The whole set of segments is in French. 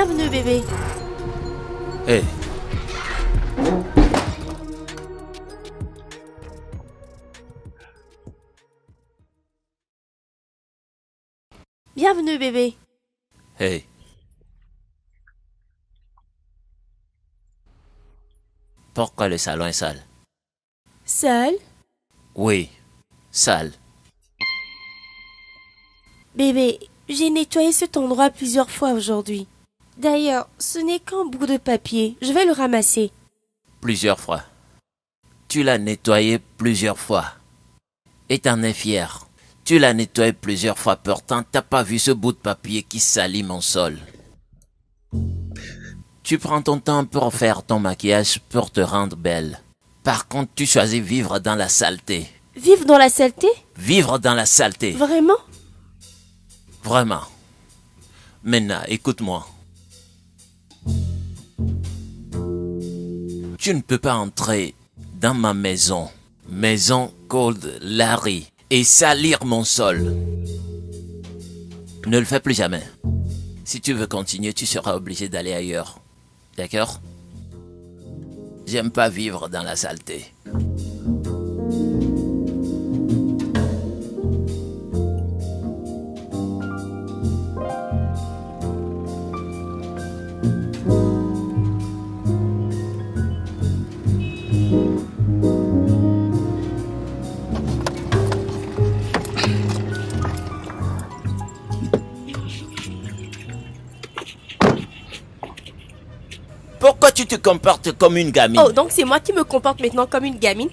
Bienvenue, bébé. Hé, Bienvenue, bébé. hé. Pourquoi le salon est sale? Seul? Oui, sale. Bébé, j'ai nettoyé cet endroit plusieurs fois aujourd'hui. D'ailleurs, ce n'est qu'un bout de papier. Je vais le ramasser. Plusieurs fois. Tu l'as nettoyé plusieurs fois. Et t'en es fier. Tu l'as nettoyé plusieurs fois, pourtant t'as pas vu ce bout de papier qui salit mon sol. Tu prends ton temps pour faire ton maquillage pour te rendre belle. Par contre, tu choisis vivre dans la saleté. Vivre dans la saleté? Vivre dans la saleté. Vraiment? Vraiment. Maintenant, écoute-moi. Tu ne peux pas entrer dans ma maison, maison Cold Larry, et salir mon sol. Ne le fais plus jamais. Si tu veux continuer, tu seras obligé d'aller ailleurs. D'accord? J'aime pas vivre dans la saleté. Pourquoi tu te comportes comme une gamine? Oh, donc c'est moi qui me comporte maintenant comme une gamine?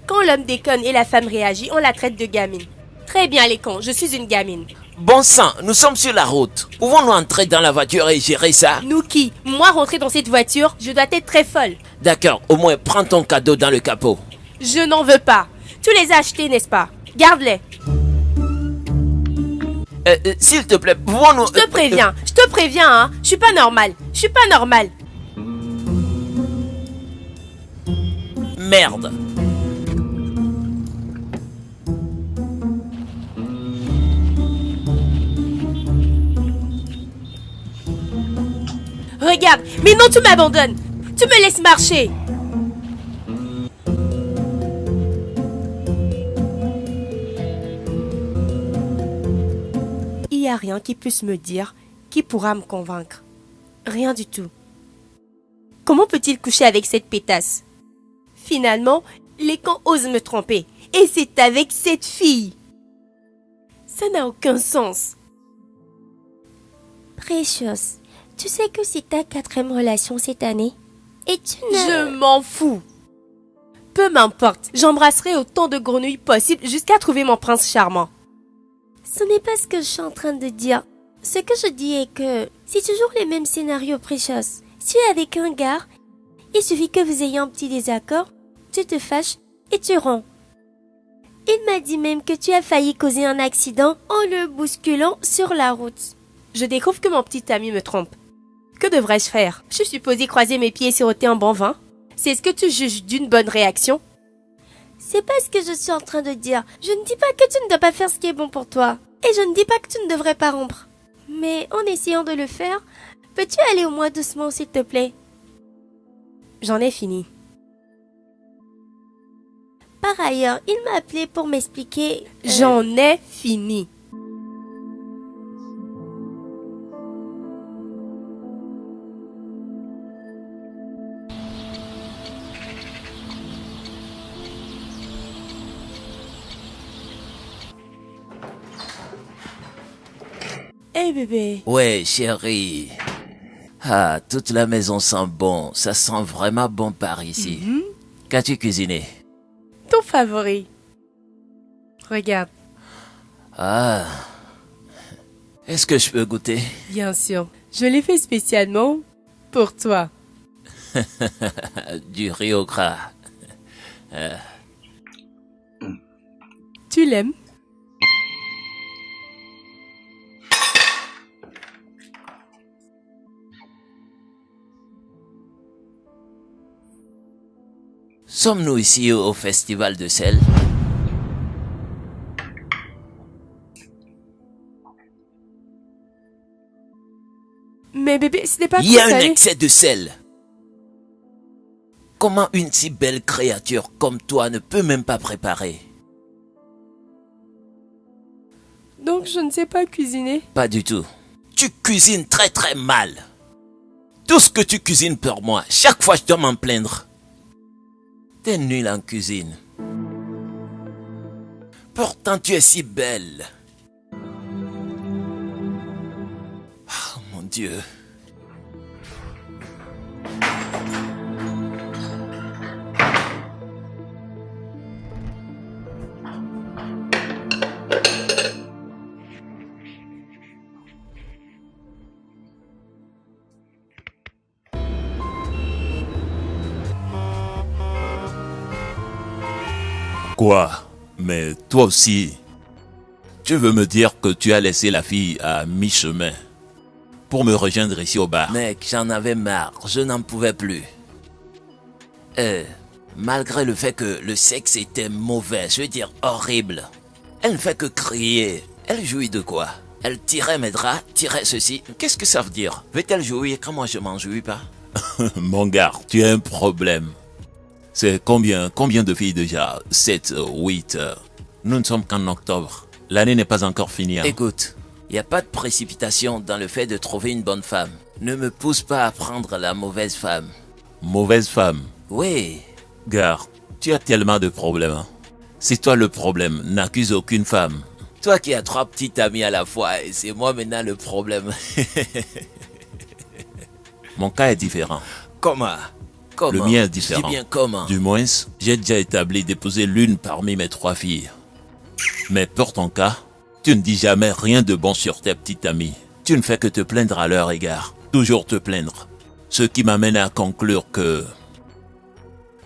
Quand l'homme déconne et la femme réagit, on la traite de gamine. Très bien, les cons, je suis une gamine. Bon sang, nous sommes sur la route. Pouvons-nous entrer dans la voiture et gérer ça? Nous qui? Moi rentrer dans cette voiture, je dois être très folle. D'accord, au moins prends ton cadeau dans le capot. Je n'en veux pas. Tu les as achetés, n'est-ce pas? Garde-les. S'il te plaît, pouvons-nous... Je te préviens, hein. Je suis pas normale. Merde. Regarde, mais non, tu m'abandonnes. Tu me laisses marcher. Il n'y a rien qui puisse me dire qui pourra me convaincre. Rien du tout. Comment peut-il coucher avec cette pétasse? Finalement, les cons osent me tromper. Et c'est avec cette fille. Ça n'a aucun sens. Precious, tu sais que c'est ta 4e relation cette année? Et tu ne... Je m'en fous. Peu m'importe, j'embrasserai autant de grenouilles possible jusqu'à trouver mon prince charmant. Ce n'est pas ce que je suis en train de dire. Ce que je dis est que c'est toujours les mêmes scénarios, Precious. Si tu es avec un gars, il suffit que vous ayez un petit désaccord, tu te fâches et tu romps. Il m'a dit même que tu as failli causer un accident en le bousculant sur la route. Je découvre que mon petit ami me trompe. Que devrais-je faire? Je suis supposée croiser mes pieds et siroter un bon vin? C'est ce que tu juges d'une bonne réaction? C'est pas ce que je suis en train de dire. Je ne dis pas que tu ne dois pas faire ce qui est bon pour toi. Et je ne dis pas que tu ne devrais pas rompre. Mais en essayant de le faire, peux-tu aller au moins doucement, s'il te plaît? J'en ai fini. Par ailleurs, il m'a appelé pour m'expliquer... J'en ai fini. Hey bébé. Ouais, chérie. Ah, toute la maison sent bon. Ça sent vraiment bon par ici. Qu'as-tu cuisiné? Ton favori. Regarde. Ah. Est-ce que je peux goûter? Bien sûr. Je l'ai fait spécialement pour toi. Du riz au gras. Tu l'aimes? Sommes-nous ici au festival de sel? Mais bébé, ce n'est pas trop Il y a un salé. excès de sel. Comment une si belle créature comme toi ne peut même pas préparer? Donc je ne sais pas cuisiner. Pas du tout. Tu cuisines très très mal. Tout ce que tu cuisines pour moi, chaque fois je dois m'en plaindre. T'es nulle en cuisine. Pourtant tu es si belle. Oh mon Dieu. Quoi? Mais toi aussi, tu veux me dire que tu as laissé la fille à mi-chemin pour me rejoindre ici au bar? Mec, j'en avais marre, je n'en pouvais plus. Malgré le fait que le sexe était mauvais, je veux dire horrible, elle ne fait que crier. Elle jouit de quoi? Elle tirait mes draps, tirait ceci. Qu'est-ce que ça veut dire? Veut-elle jouir quand moi je m'en jouis pas? Mon gars, tu as un problème. C'est combien de filles déjà? 7, 8. Nous ne sommes qu'en octobre. L'année n'est pas encore finie. Hein? Écoute, il n'y a pas de précipitation dans le fait de trouver une bonne femme. Ne me pousse pas à prendre la mauvaise femme. Mauvaise femme? Oui. Gars, tu as tellement de problèmes. Hein? C'est toi le problème, n'accuse aucune femme. Toi qui as 3 petites amies à la fois, et c'est moi maintenant le problème. Mon cas est différent. Comment? Le mien est différent. Je dis bien comment? Du moins, j'ai déjà établi d'épouser l'une parmi mes 3 filles. Mais pour ton cas, tu ne dis jamais rien de bon sur tes petites amies. Tu ne fais que te plaindre à leur égard. Toujours te plaindre. Ce qui m'amène à conclure que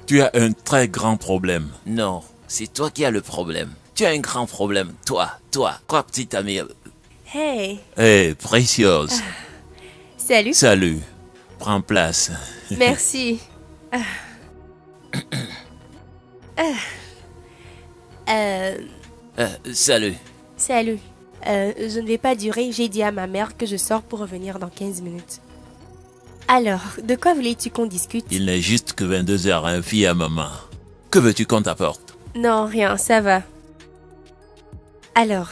tu as un très grand problème. Non, c'est toi qui as le problème. Tu as un grand problème. Toi, quoi petite amie? Hey. Hey, précieuse. Salut. Salut. Prends place. Merci. Salut. Salut. Je ne vais pas durer. J'ai dit à ma mère que je sors pour revenir dans 15 minutes. Alors, de quoi voulais-tu qu'on discute? Il n'est juste que 22h, hein, fille à maman. Que veux-tu qu'on t'apporte? Non, rien, ça va. Alors?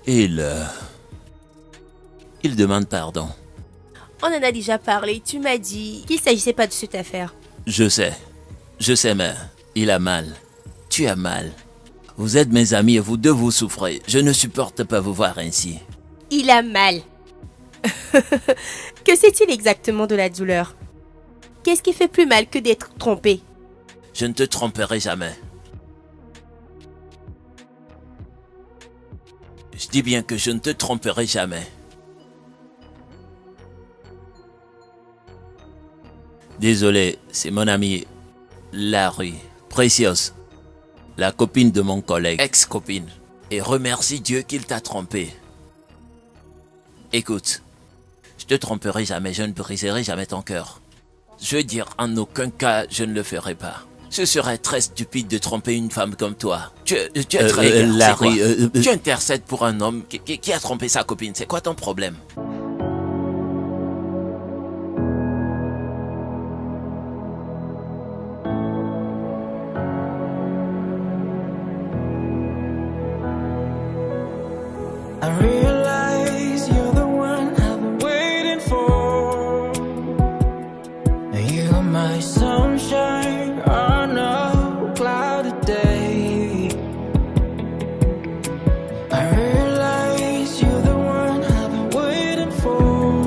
Il demande pardon. On en a déjà parlé. Tu m'as dit qu'il ne s'agissait pas de cette affaire. Je sais, mais il a mal. Tu as mal. Vous êtes mes amis et vous deux vous souffrez. Je ne supporte pas vous voir ainsi. Il a mal. Que sait-il exactement de la douleur? Qu'est-ce qui fait plus mal que d'être trompé? Je ne te tromperai jamais. Je dis bien que je ne te tromperai jamais. Désolé, c'est mon amie Larry, Precious, la copine de mon collègue, ex-copine. Et remercie Dieu qu'il t'a trompé. Écoute, je te tromperai jamais, je ne briserai jamais ton cœur. Je veux dire, en aucun cas, je ne le ferai pas. Ce serait très stupide de tromper une femme comme toi. Tu es très Larry, Tu intercèdes pour un homme qui a trompé sa copine. C'est quoi ton problème? I realize you're the one I've been waiting for. You're my sunshine on a cloudy day. I realize you're the one I've been waiting for.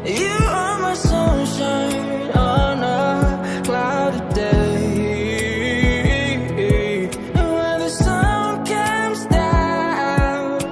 You are my sunshine on a cloudy day. And when the sun comes down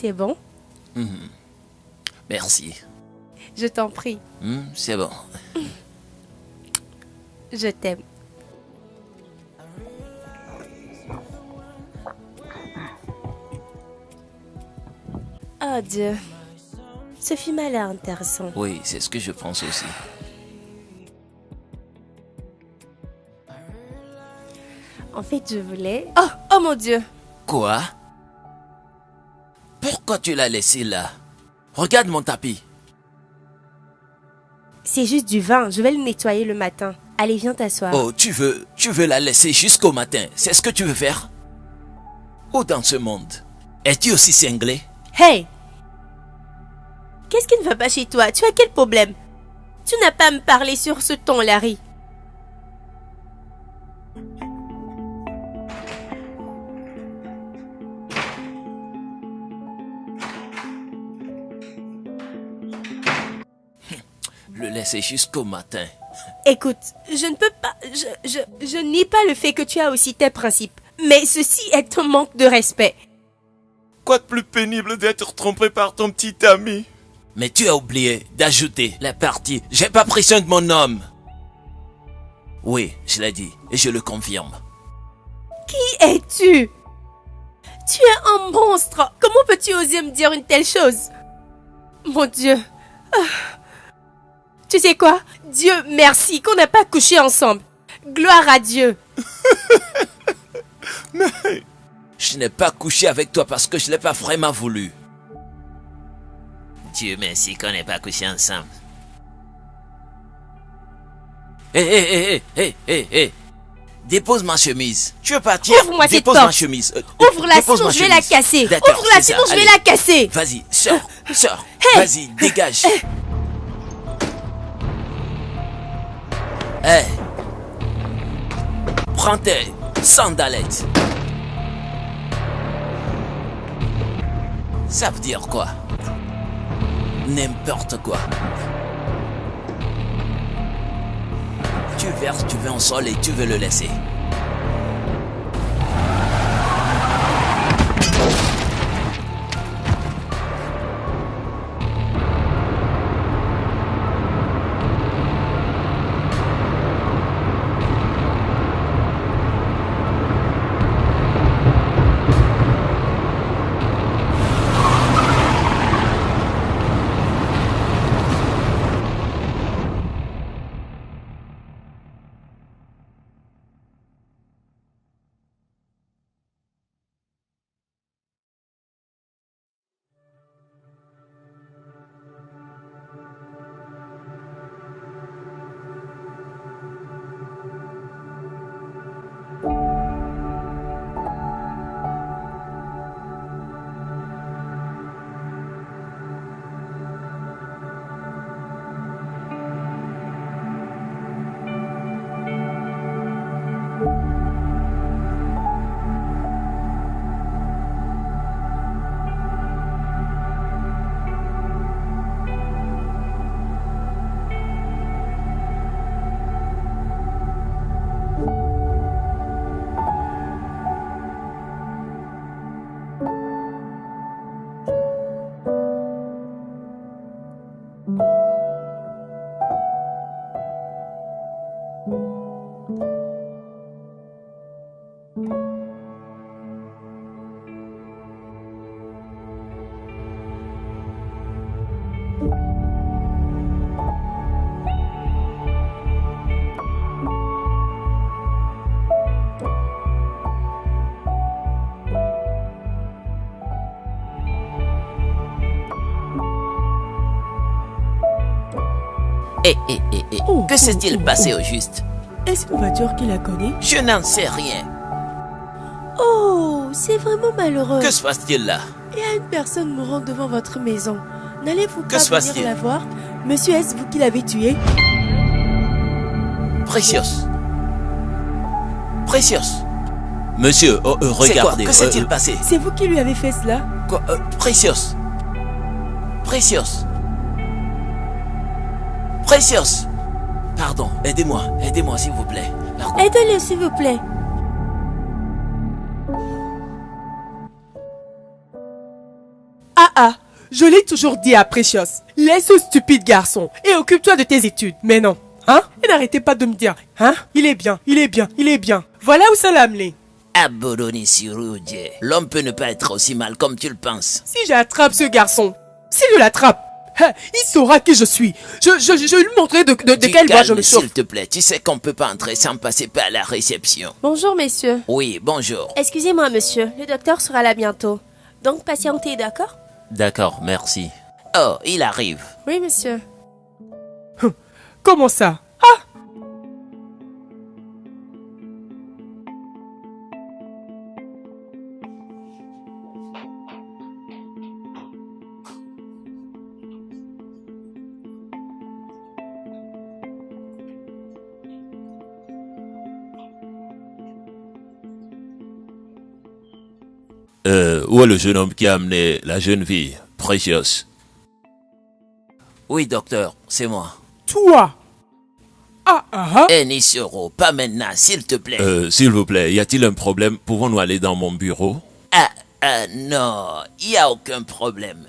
C'est bon? Merci. Je t'en prie. C'est bon. Je t'aime. Oh Dieu. Ce film a l'air intéressant. Oui, c'est ce que je pense aussi. En fait, je voulais... Oh mon Dieu. Quoi? Pourquoi tu l'as laissé là? Regarde mon tapis. C'est juste du vin. Je vais le nettoyer le matin. Allez, viens t'asseoir. Oh, tu veux la laisser jusqu'au matin? C'est ce que tu veux faire? Où dans ce monde? Es-tu aussi cinglé? Hey! Qu'est-ce qui ne va pas chez toi? Tu as quel problème? Tu n'as pas à me parler sur ce ton, Larry. Le laisser jusqu'au matin. Écoute, je ne peux pas... Je nie pas le fait que tu as aussi tes principes. Mais ceci est un manque de respect. Quoi de plus pénible d'être trompé par ton petit ami? Mais tu as oublié d'ajouter la partie « J'ai pas pris soin de mon homme ». Oui, je l'ai dit et je le confirme. Qui es-tu? Tu es un monstre. Comment peux-tu oser me dire une telle chose? Mon Dieu. Tu sais quoi? Dieu merci qu'on n'a pas couché ensemble. Gloire à Dieu. Mais... Je n'ai pas couché avec toi parce que je l'ai pas vraiment voulu. Dieu merci qu'on n'ait pas couché ensemble. Hé. Dépose ma chemise. Tu veux partir? Ouvre-moi cette Dépose porte. ma chemise. Ouvre-la Dépose sinon ma je vais la chemise. casser. D'accord, Ouvre-la c'est sinon ça, je vais allez. la casser. Vas-y, sors. Hey. Vas-y, dégage. Hey. Prends tes sandalettes. Ça veut dire quoi? N'importe quoi. Tu verses, tu veux un sol et tu veux le laisser. Oh, Que s'est-il passé au juste? Est-ce une voiture qui la connaît? Je n'en sais rien. Oh, c'est vraiment malheureux. Que se passe-t-il là? Il y a une personne mourant devant votre maison. N'allez-vous Que pas se passe-t-il? venir la voir? Monsieur, est-ce vous qui l'avez tué? Precious. Monsieur, regardez. Que s'est-il passé? C'est vous qui lui avez fait cela? Quoi? Precious. Pardon, aidez-moi s'il vous plaît. Pardon. Aidez-le, s'il vous plaît. Je l'ai toujours dit à Precious. Laisse ce stupide garçon et occupe-toi de tes études. Mais non. Hein? Et n'arrêtez pas de me dire. Hein? Il est bien. Voilà où ça l'a amené. Aboloni Siroudje. L'homme peut ne pas être aussi mal comme tu le penses. Si j'attrape ce garçon, s'il je l'attrape, il saura qui je suis. Je lui montrerai de quelle voie je me chauffe. S'il te plaît, tu sais qu'on peut pas entrer sans passer par la réception. Bonjour, messieurs. Oui, bonjour. Excusez-moi, monsieur. Le docteur sera là bientôt. Donc, patientez, d'accord? D'accord, merci. Oh, il arrive. Oui, monsieur. Comment ça? Où est le jeune homme qui a amené la jeune fille, Precious? Oui, docteur, c'est moi. Toi? Nisoro, pas maintenant, s'il te plaît. S'il vous plaît, y a-t-il un problème? Pouvons-nous aller dans mon bureau? Non, il n'y a aucun problème.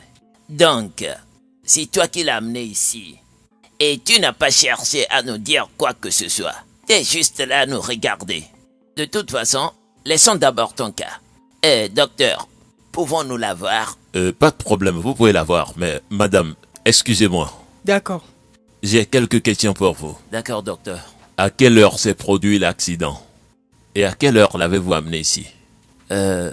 Donc, c'est toi qui l'as amené ici. Et tu n'as pas cherché à nous dire quoi que ce soit. T'es juste là à nous regarder. De toute façon, laissons d'abord ton cas. Docteur, pouvons-nous la voir? Pas de problème, vous pouvez la voir, mais madame, excusez-moi. D'accord. J'ai quelques questions pour vous. D'accord, docteur. À quelle heure s'est produit l'accident? Et à quelle heure l'avez-vous amené ici? Je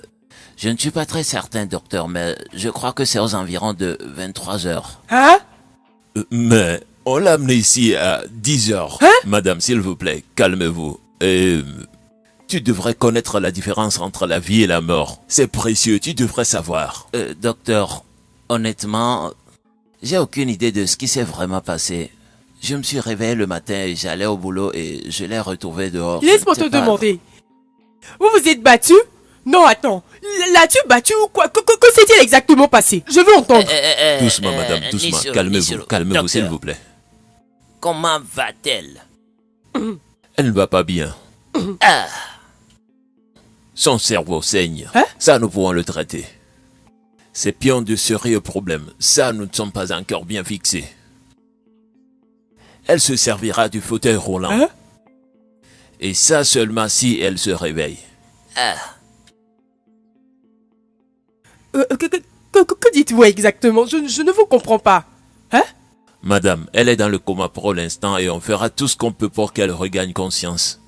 ne suis pas très certain, docteur, mais je crois que c'est aux environs de 23 heures. Hein? Mais on l'a amené ici à 10 heures. Madame, s'il vous plaît, calmez-vous. Tu devrais connaître la différence entre la vie et la mort. C'est précieux, tu devrais savoir. Docteur, honnêtement, j'ai aucune idée de ce qui s'est vraiment passé. Je me suis réveillé le matin et j'allais au boulot et je l'ai retrouvé dehors. Laisse-moi te demander. Vous vous êtes battu? Non, attends. L'as-tu battu ou quoi? Que s'est-il exactement passé? Je veux entendre. Doucement, madame, doucement. Calmez-vous, s'il vous plaît. Comment va-t-elle? Elle ne va pas bien. Son cerveau saigne. Ça, nous pouvons le traiter. Ses pions de sérieux problèmes. Ça, nous ne sommes pas encore bien fixés. Elle se servira du fauteuil roulant. Et ça seulement si elle se réveille. Que dites-vous exactement? Je ne vous comprends pas. Madame, elle est dans le coma pour l'instant et on fera tout ce qu'on peut pour qu'elle regagne conscience.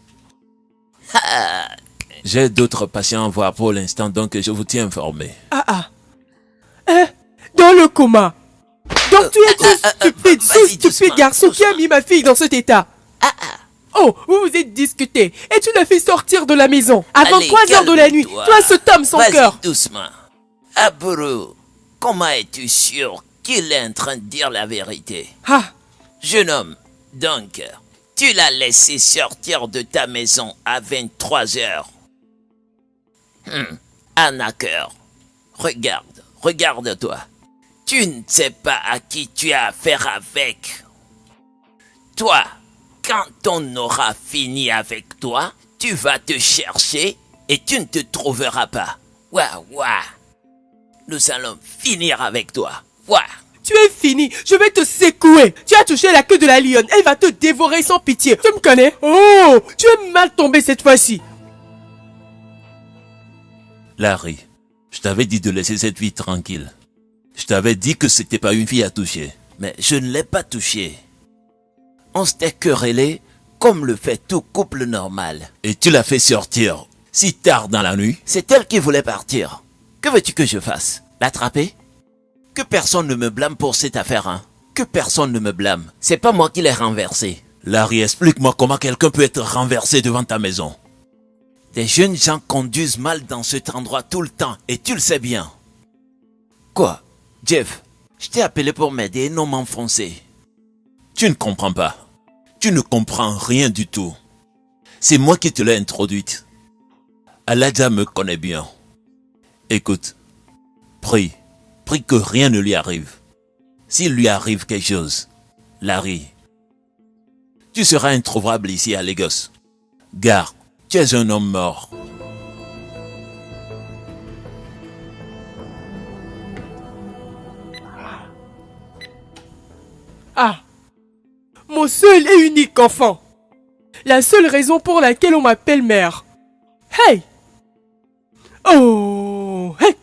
J'ai d'autres patients à voir pour l'instant, donc je vous tiens informé. Dans le coma. Donc tu es ce stupide garçon qui a mis ma fille dans cet état. Oh, vous vous êtes discuté et tu l'as fait sortir de la maison avant Allez, 3 heures de la nuit. Toi, cet homme sans cœur. Vas-y doucement. Aburu, comment es-tu sûr qu'il est en train de dire la vérité? Jeune homme, donc, tu l'as laissé sortir de ta maison à 23 heures. Arnaqueur, regarde-toi. Tu ne sais pas à qui tu as affaire avec. Toi, quand on aura fini avec toi, tu vas te chercher et tu ne te trouveras pas. Ouah. Nous allons finir avec toi. Ouah. Tu es fini, je vais te secouer. Tu as touché la queue de la lionne, elle va te dévorer sans pitié. Tu me connais? Oh, tu es mal tombé cette fois-ci. Larry, je t'avais dit de laisser cette fille tranquille. Je t'avais dit que c'était pas une fille à toucher. Mais je ne l'ai pas touchée. On s'était querellé comme le fait tout couple normal. Et tu l'as fait sortir si tard dans la nuit? C'est elle qui voulait partir. Que veux-tu que je fasse? L'attraper? Que personne ne me blâme pour cette affaire, hein? Que personne ne me blâme. C'est pas moi qui l'ai renversée. Larry, explique-moi comment quelqu'un peut être renversé devant ta maison. Des jeunes gens conduisent mal dans cet endroit tout le temps, et tu le sais bien. Quoi? Jeff, je t'ai appelé pour m'aider et non m'enfoncer. Tu ne comprends pas. Tu ne comprends rien du tout. C'est moi qui te l'ai introduite. Aladja me connaît bien. Écoute, prie que rien ne lui arrive. S'il lui arrive quelque chose, Larry, tu seras introuvable ici à Lagos. Gare, tu es un homme mort. mon seul et unique enfant. La seule raison pour laquelle on m'appelle mère. Hey! Oh! Hey!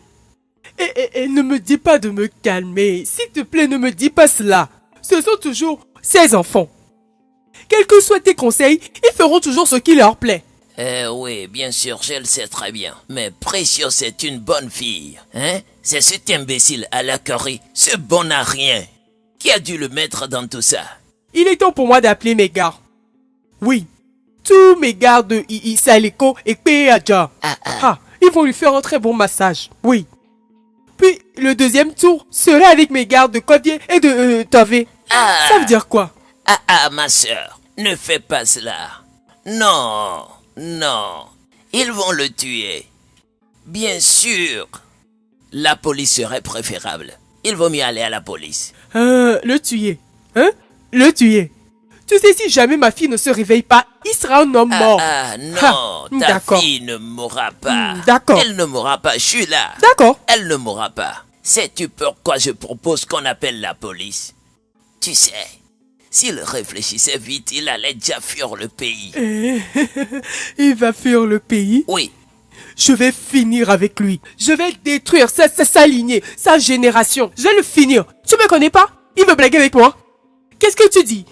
Et ne me dis pas de me calmer. S'il te plaît, ne me dis pas cela. Ce sont toujours ses enfants. Quels que soient tes conseils, ils feront toujours ce qui leur plaît. Oui, bien sûr, je le sais très bien. Mais Precious est une bonne fille. Hein? C'est cet imbécile à la Corée, ce bon à rien, qui a dû le mettre dans tout ça. Il est temps pour moi d'appeler mes gars. Oui. Tous mes gars de Saliko et Peadja. Ils vont lui faire un très bon massage. Oui. Puis, le deuxième tour sera avec mes gardes de Kodier et de Tové. Ça veut dire quoi? Ma sœur, ne fais pas cela. Non, non, ils vont le tuer. Bien sûr. La police serait préférable. Il vaut mieux aller à la police. Le tuer. Hein? Le tuer. Tu sais, si jamais ma fille ne se réveille pas, il sera un homme mort. Non, ta fille ne mourra pas. D'accord. Elle ne mourra pas, je suis là. D'accord. Elle ne mourra pas. Sais-tu pourquoi je propose qu'on appelle la police? Tu sais, s'il réfléchissait vite, il allait déjà fuir le pays. Il va fuir le pays? Oui. Je vais finir avec lui. Je vais détruire sa lignée, sa génération. Je vais le finir. Tu me connais pas? Il veut blaguer avec moi? Qu'est-ce que tu dis?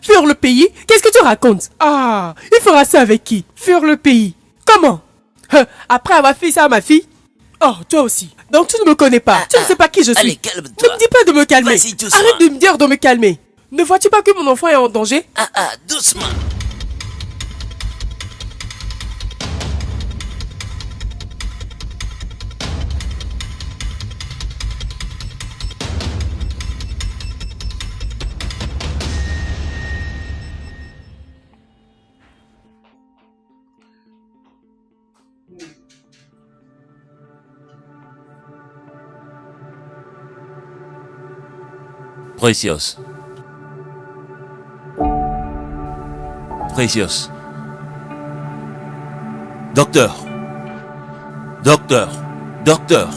Fuir le pays? Qu'est-ce que tu racontes? Il fera ça avec qui? Fuir le pays. Comment? Après avoir fait ça à ma fille? Oh, toi aussi. Donc tu ne me connais pas. Tu ne sais pas qui je suis. Allez, calme-toi. Ne me dis pas de me calmer. Vas-y, doucement. Arrête de me dire de me calmer. Ne vois-tu pas que mon enfant est en danger? Doucement. Precious. Precious. Docteur. Docteur. Docteur.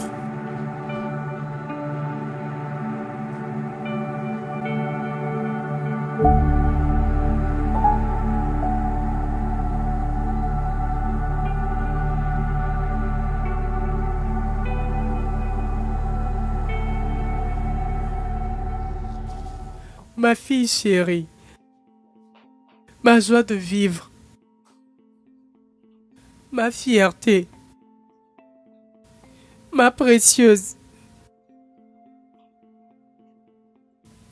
Ma fille chérie, ma joie de vivre, ma fierté, ma précieuse.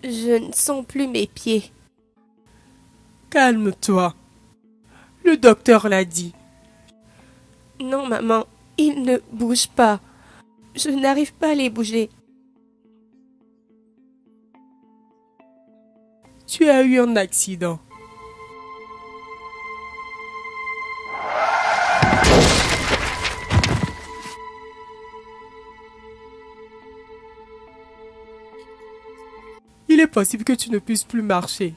Je ne sens plus mes pieds. Calme-toi. Le docteur l'a dit. Non, maman, ils ne bougent pas. Je n'arrive pas à les bouger. Tu as eu un accident. Il est possible que tu ne puisses plus marcher.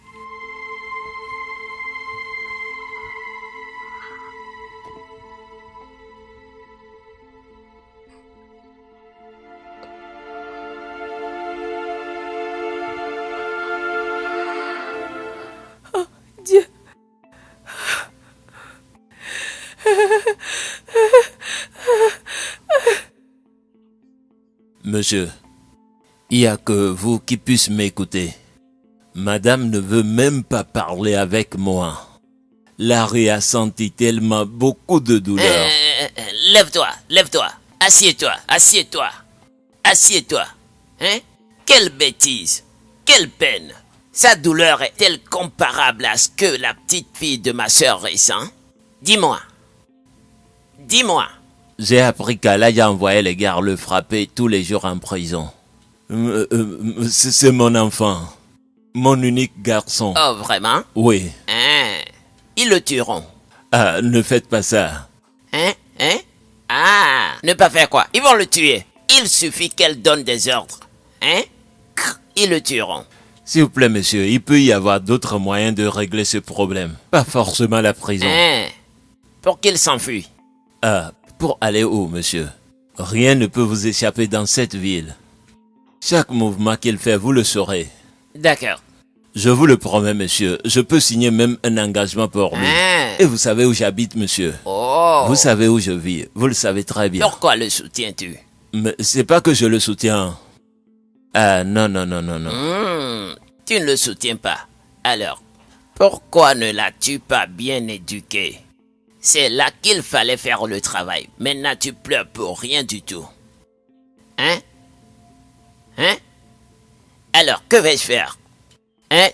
Oh, Dieu. Monsieur, il n'y a que vous qui puissiez m'écouter. Madame ne veut même pas parler avec moi. Larry a senti tellement beaucoup de douleur. Lève-toi, lève-toi. Assieds-toi, assieds-toi. Assieds-toi. Hein? Quelle bêtise. Quelle peine. Sa douleur est-elle comparable à ce que la petite fille de ma sœur ressent? Dis-moi. Dis-moi. J'ai appris qu'Alaya envoyait les gars le frapper tous les jours en prison. C'est mon enfant. Mon unique garçon. Oh, vraiment? Oui. Hein? Ils le tueront. Ah, ne faites pas ça. Hein? Ne pas faire quoi? Ils vont le tuer. Il suffit qu'elle donne des ordres. Hein? Ils le tueront. S'il vous plaît, monsieur, il peut y avoir d'autres moyens de régler ce problème. Pas forcément la prison. Pour qu'il s'enfuit. Pour aller où, monsieur? Rien ne peut vous échapper dans cette ville. Chaque mouvement qu'il fait, vous le saurez. D'accord. Je vous le promets, monsieur. Je peux signer même un engagement pour lui. Hein? Et vous savez où j'habite, monsieur. Oh. Vous savez où je vis. Vous le savez très bien. Pourquoi le soutiens-tu? Mais c'est pas que je le soutiens. Ah, non. Tu ne le soutiens pas. Alors, pourquoi ne l'as-tu pas bien éduqué? C'est là qu'il fallait faire le travail. Maintenant, tu pleures pour rien du tout. Hein? Alors, que vais-je faire?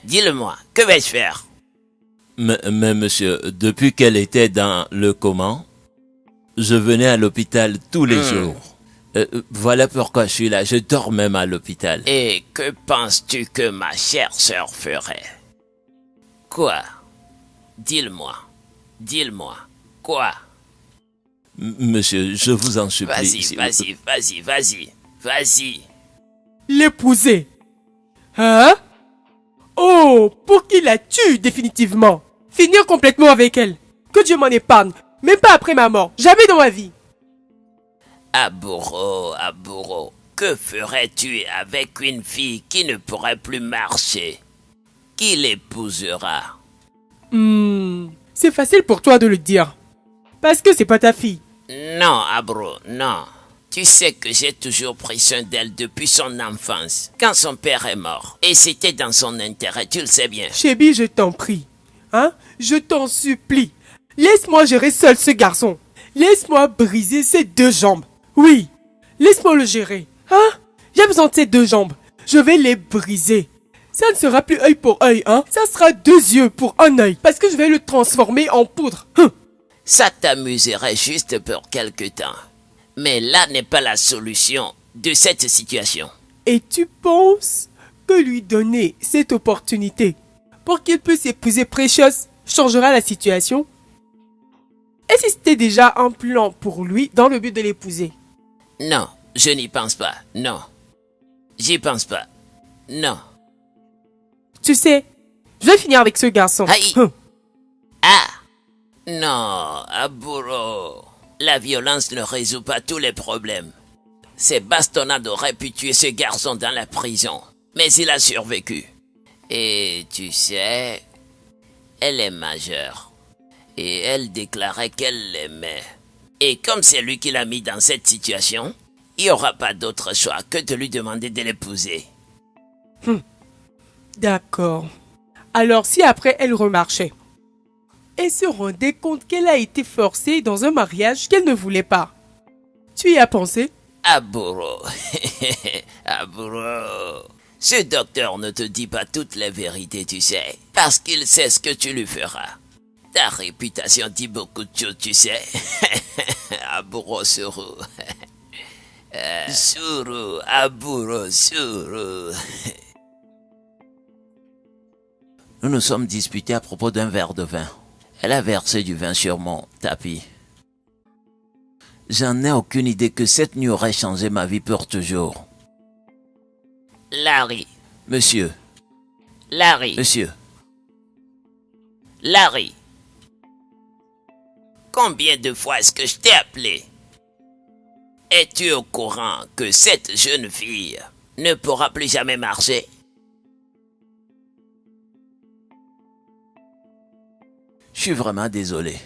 Dis-le-moi, que vais-je faire? Mais monsieur, depuis qu'elle était dans le coma, je venais à l'hôpital tous les jours. Voilà pourquoi je suis là. Je dors même à l'hôpital. Et que penses-tu que ma chère sœur ferait? Quoi? Dis-le-moi. Quoi? Monsieur, je vous en supplie. Vas-y. L'épouser. Hein? Oh, pour qu'il la tue définitivement. Finir complètement avec elle. Que Dieu m'en épargne. Même pas après ma mort. Jamais dans ma vie. Aburo, que ferais-tu avec une fille qui ne pourrait plus marcher? Qui l'épousera? C'est facile pour toi de le dire. Parce que c'est pas ta fille. Non, Aburo, non. Tu sais que j'ai toujours pris soin d'elle depuis son enfance, quand son père est mort. Et c'était dans son intérêt, tu le sais bien. Chébi, je t'en prie. Hein? Je t'en supplie. Laisse-moi gérer seul ce garçon. Laisse-moi briser ses 2 jambes. Oui, laisse-moi le gérer. Hein? J'ai besoin de ces 2 jambes. Je vais les briser. Ça ne sera plus œil pour œil, hein? Ça sera 2 yeux pour un œil. Parce que je vais le transformer en poudre. Ça t'amuserait juste pour quelque temps. Mais là n'est pas la solution de cette situation. Et tu penses que lui donner cette opportunité pour qu'il puisse épouser Precious changera la situation? Et si c'était déjà un plan pour lui dans le but de l'épouser? Non, je n'y pense pas. Non. J'y pense pas. Non. Tu sais, je vais finir avec ce garçon. Aïe. Non, Aburo. La violence ne résout pas tous les problèmes. Ces bastonnades auraient pu tuer ce garçon dans la prison. Mais il a survécu. Et tu sais, elle est majeure. Et elle déclarait qu'elle l'aimait. Et comme c'est lui qui l'a mis dans cette situation, il n'y aura pas d'autre choix que de lui demander de l'épouser. D'accord. Alors si après elle remarchait et se rendait compte qu'elle a été forcée dans un mariage qu'elle ne voulait pas, tu y as pensé? Aburo. Ce docteur ne te dit pas toutes les vérités, tu sais, parce qu'il sait ce que tu lui feras. Ta réputation dit beaucoup de choses, tu sais. Aburo Suru. Aburo Suru. Nous nous sommes disputés à propos d'un verre de vin. Elle a versé du vin sur mon tapis. J'en ai aucune idée que cette nuit aurait changé ma vie pour toujours. Larry. Monsieur. Combien de fois est-ce que je t'ai appelé? Es-tu au courant que cette jeune fille ne pourra plus jamais marcher? Je suis vraiment désolé.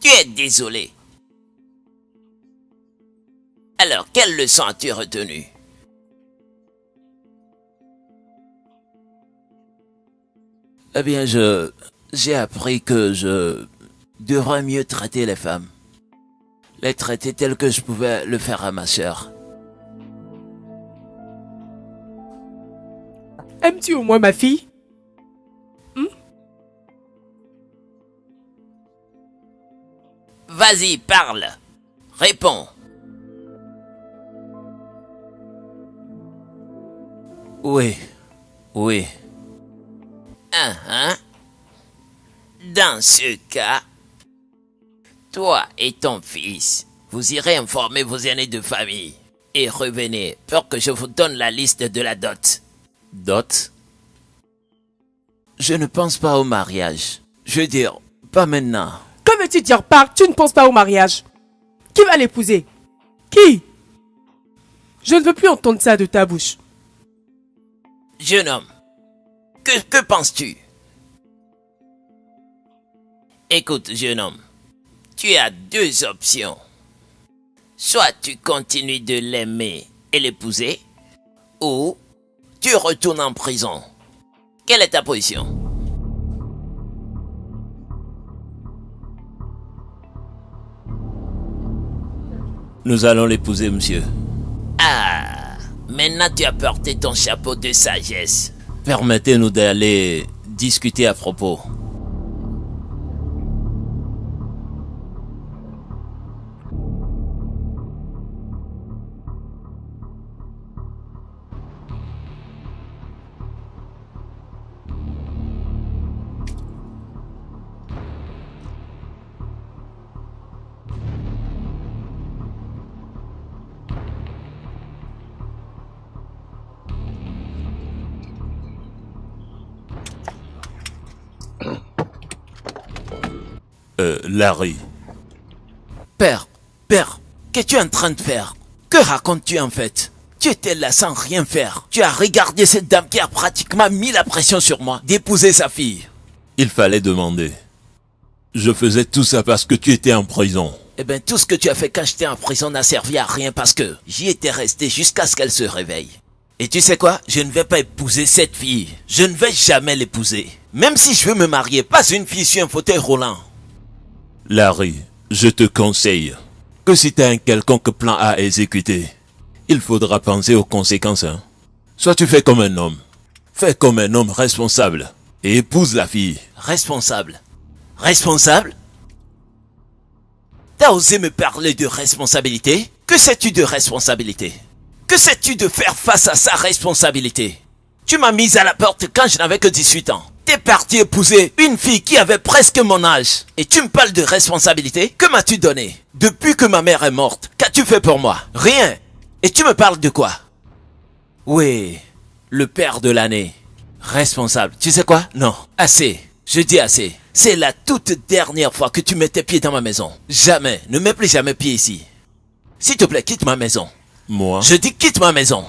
Tu es désolé. Alors, quelle leçon as-tu retenue? Eh bien, j'ai appris que je devrais mieux traiter les femmes. Les traiter telles que je pouvais le faire à ma sœur. Aimes-tu au moins ma fille? Vas-y, parle. Réponds. Oui. Dans ce cas, toi et ton fils, vous irez informer vos aînés de famille et revenez pour que je vous donne la liste de la dot. Dot? Je ne pense pas au mariage. Je veux dire, pas maintenant. Que veux-tu dire par tu ne penses pas au mariage? Qui va l'épouser? Qui? Je ne veux plus entendre ça de ta bouche. Jeune homme, Que penses-tu? Écoute, jeune homme, tu as deux options. Soit tu continues de l'aimer et l'épouser, ou tu retournes en prison. Quelle est ta position? Nous allons l'épouser, monsieur. Ah, maintenant tu as porté ton chapeau de sagesse. Permettez-nous d'aller discuter à propos. Larry. Père, qu'es-tu en train de faire? Que racontes-tu en fait? Tu étais là sans rien faire. Tu as regardé cette dame qui a pratiquement mis la pression sur moi d'épouser sa fille. Il fallait demander. Je faisais tout ça parce que tu étais en prison. Eh bien, tout ce que tu as fait quand j'étais en prison n'a servi à rien parce que j'y étais resté jusqu'à ce qu'elle se réveille. Et tu sais quoi? Je ne vais pas épouser cette fille. Je ne vais jamais l'épouser. Même si je veux me marier, pas une fille sur un fauteuil roulant. Larry, je te conseille que si tu as un quelconque plan à exécuter, il faudra penser aux conséquences. Hein. Soit tu fais comme un homme. Fais comme un homme responsable et épouse la fille. Responsable? Responsable? T'as osé me parler de responsabilité? Que sais-tu de responsabilité? Que sais-tu de faire face à sa responsabilité? Tu m'as mise à la porte quand je n'avais que 18 ans. T'es parti épouser une fille qui avait presque mon âge. Et tu me parles de responsabilité? Que m'as-tu donné? Depuis que ma mère est morte, qu'as-tu fait pour moi? Rien. Et tu me parles de quoi? Oui, le père de l'année. Responsable. Tu sais quoi? Non, assez. Je dis assez. C'est la toute dernière fois que tu mets tes pieds dans ma maison. Jamais. Ne mets plus jamais pied ici. S'il te plaît, quitte ma maison. Moi? Je dis quitte ma maison.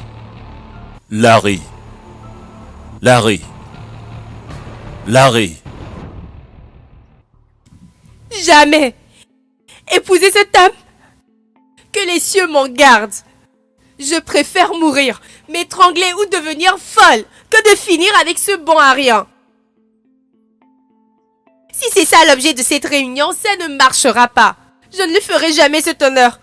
Larry. Larry. Larry. Jamais. Épouser cette dame? Que les cieux m'en gardent. Je préfère mourir, m'étrangler ou devenir folle que de finir avec ce bon à rien. Si c'est ça l'objet de cette réunion, ça ne marchera pas. Je ne lui ferai jamais cet honneur.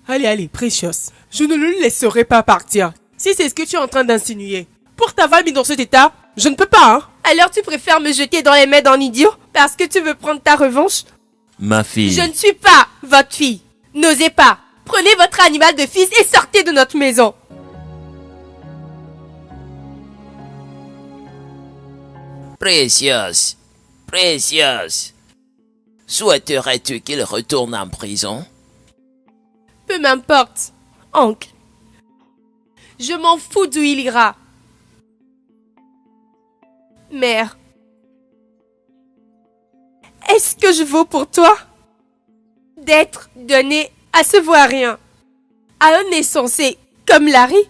Allez, Precious. Je ne le laisserai pas partir. Si c'est ce que tu es en train d'insinuer. Pour t'avoir mis dans cet état, je ne peux pas, hein. Alors tu préfères me jeter dans les mains d'un idiot parce que tu veux prendre ta revanche? Ma fille. Je ne suis pas votre fille. N'osez pas. Prenez votre animal de fils et sortez de notre maison. Precious. Precious. Souhaiterais-tu qu'il retourne en prison? Peu m'importe, oncle. Je m'en fous d'où il ira. Mère, est-ce que je vaux pour toi d'être donné à ce vaurien, à un insensé comme Larry?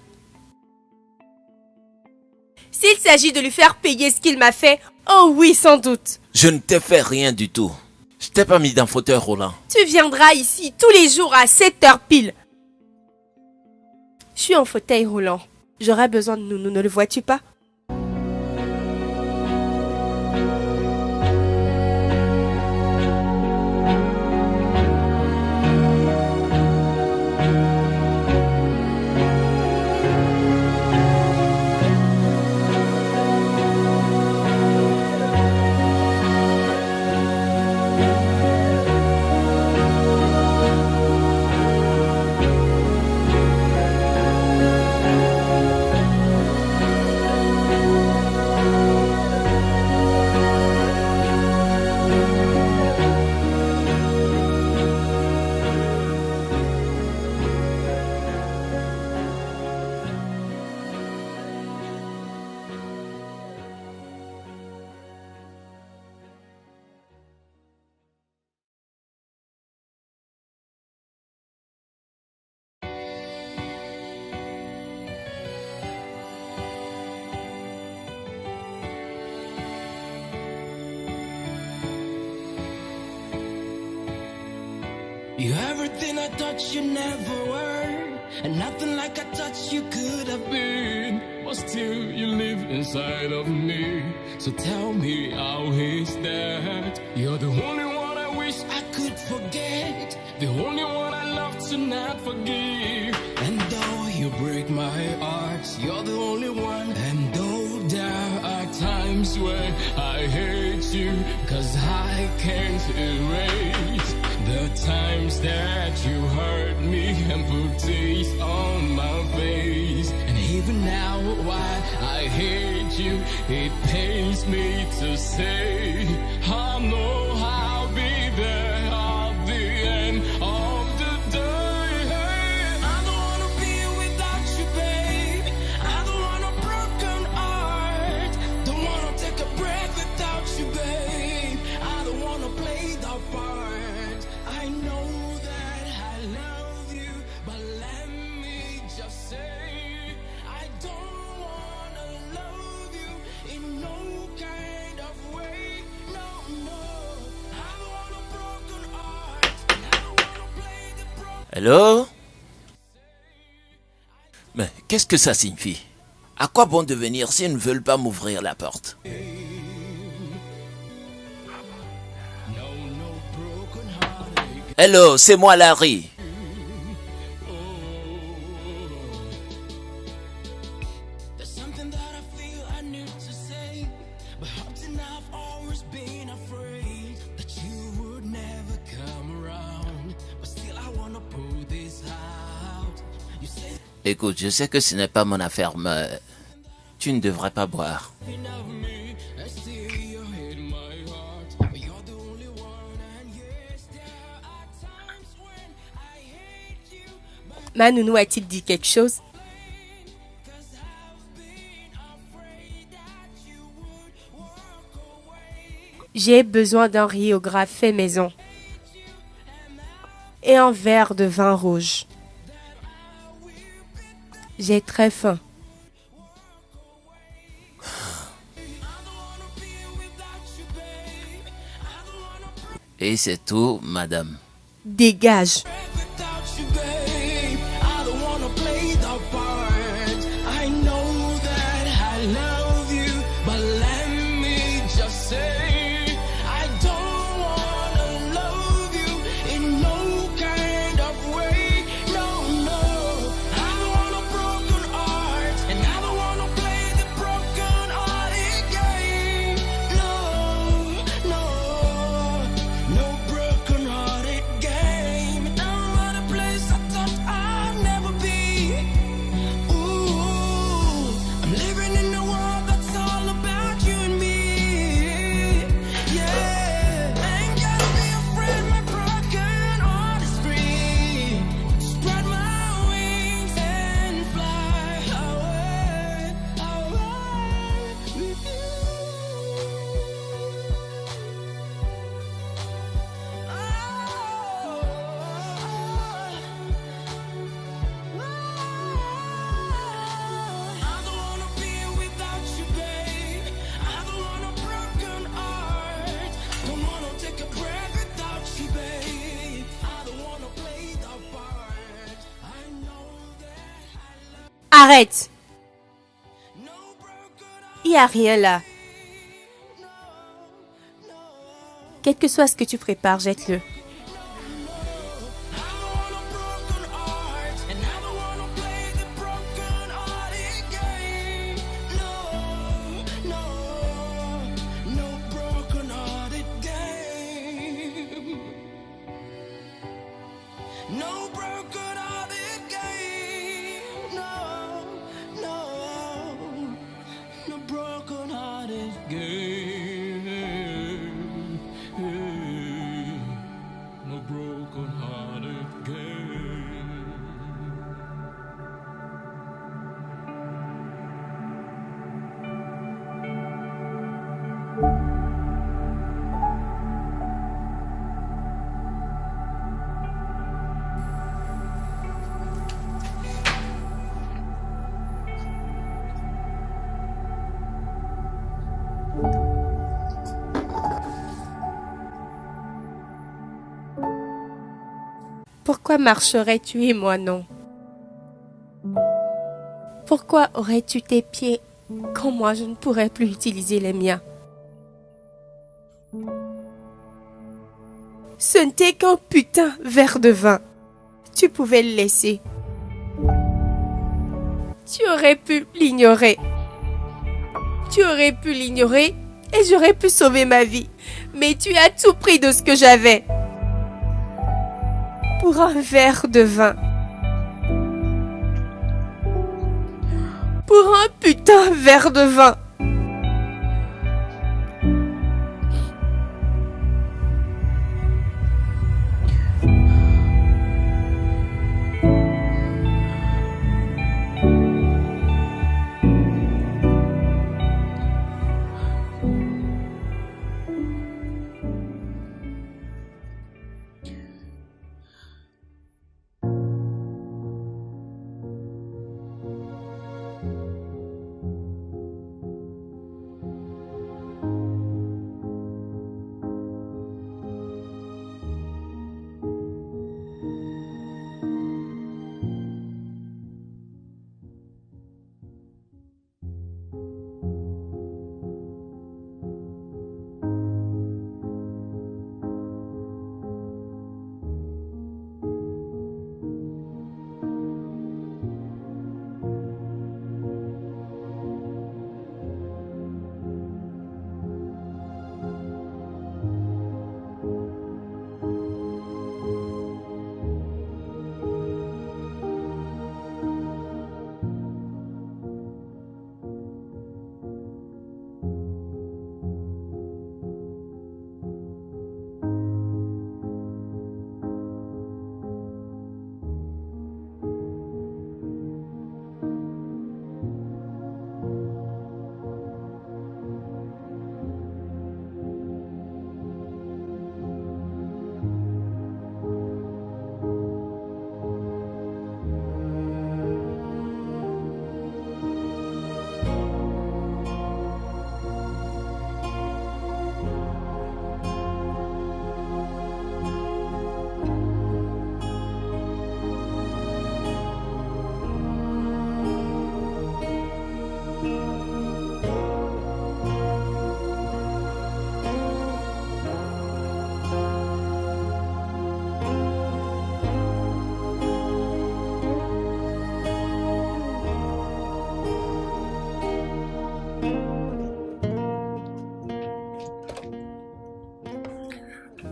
S'il s'agit de lui faire payer ce qu'il m'a fait, oh oui, sans doute. Je ne t'ai fait rien du tout. Je t'ai pas mis dans fauteuil roulant. Tu viendras ici tous les jours à 7 heures pile. Je suis en fauteuil roulant. J'aurai besoin de nous, ne le vois-tu pas? You're everything I thought you never were, and nothing like I thought you could have been. But still you live inside of me. So tell me, how is that? You're the only one I wish I could forget, the only one I love to not forgive. And though you break my heart, you're the only one. And though there are times where I hate you, 'cause I can't erase the times that you hurt me and put tears on my face. And even now, why I hate you, it pains me to say, I know I'll be there at the end of the day. I don't wanna be without you, babe. I don't want a broken heart. Don't wanna take a breath without you, babe. I don't wanna play the part. I know that I love you, but let me just say, I don't wanna love you in no kind of way. No, no. I don't want a broken heart, and I don't wanna play the broken. Hello? Mais qu'est-ce que ça signifie? À quoi bon de venir s'ils ne veulent pas m'ouvrir la porte? Hello, c'est moi Larry. There's something that I feel I need to say, but often I've always been afraid that you would never come around. But still I wanna pull this out. You say Écoute, je sais que ce n'est pas mon affaire, mais tu ne devrais pas boire. nothing of me, and still you hit my heart. But you're the only one, and yes, there are times when I hate you, but Ma nounou a-t-il dit quelque chose? 'cause I've been afraid that you would walk away. J'ai besoin d'un riographe fait maison. Et un verre de vin rouge. J'ai très faim. Et c'est tout, madame. Dégage. Without you, babe, I don't wanna play the part. I know that I love you, but let me just say, I don't wanna love you in no kind of way. No, no, I don't want a broken heart, and I don't wanna play the broken hearted game. No, no, no broken hearted game. And I'm at a place I thought I'd never be. Ooh, I'm living in a world that's all about you and me. Yeah, I ain't gotta be afraid my broken heart is free. Spread my wings and fly away, away with you. I don't wanna be without you, babe. I don't want a broken heart. Don't wanna take a breath without you, babe. I don't wanna play the part. I know that Arrête. no broken heart. Il n'y a rien là. Quel que soit ce que tu prépares, jette-le. I don't want a broken heart, and I don't wanna play the broken hearted game. No, no, no broken hearted game. No broken hearted game. No, no, no broken hearted game. No broken hearted game. Pourquoi marcherais-tu et moi non? Pourquoi aurais-tu tes pieds quand moi je ne pourrais plus utiliser les miens? Ce n'était qu'un putain verre de vin. Tu pouvais le laisser. Tu aurais pu l'ignorer. Tu aurais pu l'ignorer et j'aurais pu sauver ma vie. Mais tu as tout pris de ce que j'avais. Pour un verre de vin. Pour un putain verre de vin.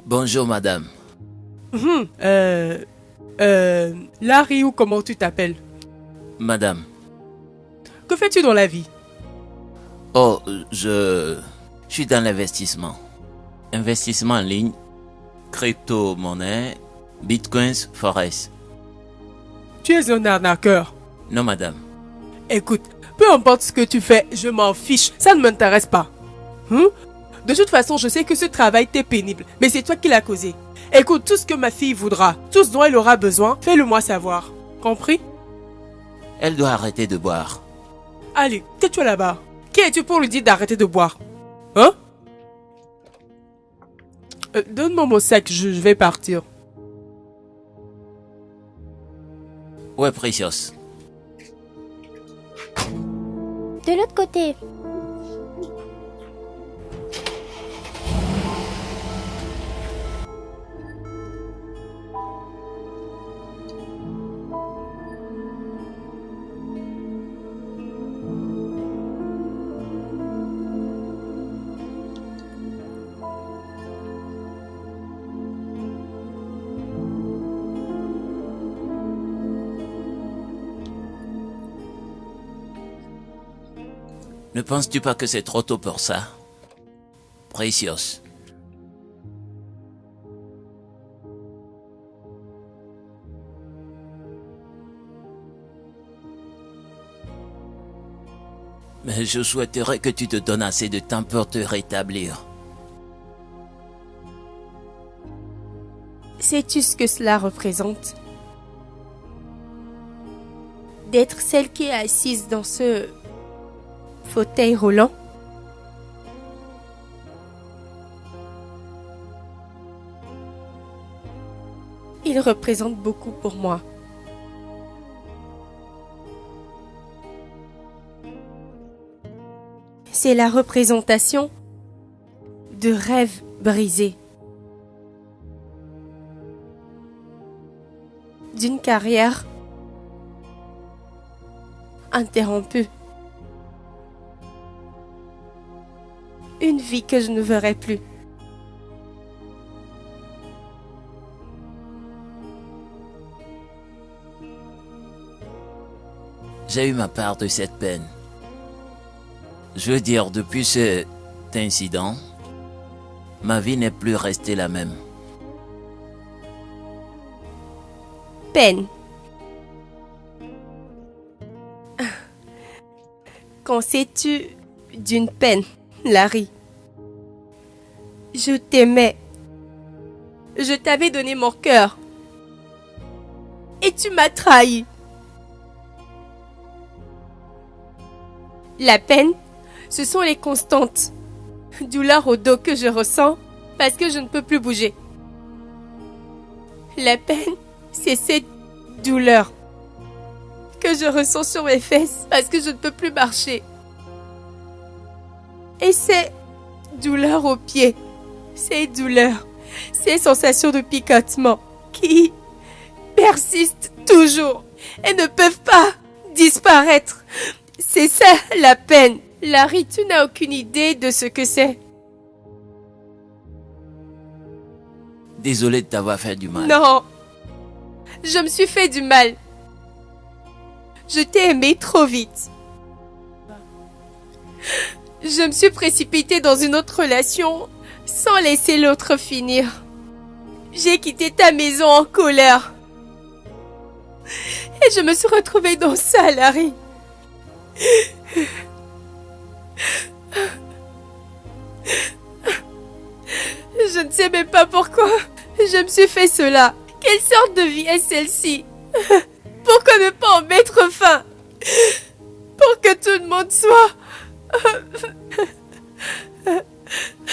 Bonjour, madame. Larry ou comment tu t'appelles? Madame. Que fais-tu dans la vie? Oh, je suis dans l'investissement. Investissement en ligne, crypto-monnaie, bitcoins, forex. Tu es un arnaqueur. Non, madame. Écoute, peu importe ce que tu fais, je m'en fiche, ça ne m'intéresse pas. De toute façon, je sais que ce travail t'est pénible, mais c'est toi qui l'as causé. Écoute, tout ce que ma fille voudra, tout ce dont elle aura besoin, fais-le moi savoir. Compris? Elle doit arrêter de boire. Allez, tais-toi là-bas. Qui es-tu pour lui dire d'arrêter de boire? Hein? Donne-moi mon sac, je vais partir. Ouais, Precious. De l'autre côté. Ne penses-tu pas que c'est trop tôt pour ça? Precious. Mais je souhaiterais que tu te donnes assez de temps pour te rétablir. Sais-tu ce que cela représente? D'être celle qui est assise dans ce fauteuil roulant? Il représente beaucoup pour moi. C'est la représentation de rêves brisés, d'une carrière interrompue, une vie que je ne verrai plus. J'ai eu ma part de cette peine. Je veux dire, depuis cet incident, ma vie n'est plus restée la même. Peine. Qu'en sais-tu d'une peine, Larry? Je t'aimais. Je t'avais donné mon cœur. Et tu m'as trahi. La peine, ce sont les constantes douleurs au dos que je ressens parce que je ne peux plus bouger. La peine, c'est cette douleur que je ressens sur mes fesses parce que je ne peux plus marcher. Et ces douleurs aux pieds, ces douleurs, ces sensations de picotement qui persistent toujours et ne peuvent pas disparaître. C'est ça la peine. Larry, tu n'as aucune idée de ce que c'est. Désolé de t'avoir fait du mal. Non, je me suis fait du mal. Je t'ai aimé trop vite. Je me suis précipitée dans une autre relation sans laisser l'autre finir. J'ai quitté ta maison en colère. Et je me suis retrouvée dans ça, Larry. Je ne sais même pas pourquoi je me suis fait cela. Quelle sorte de vie est celle-ci? Pourquoi ne pas en mettre fin? Pour que tout le monde soit...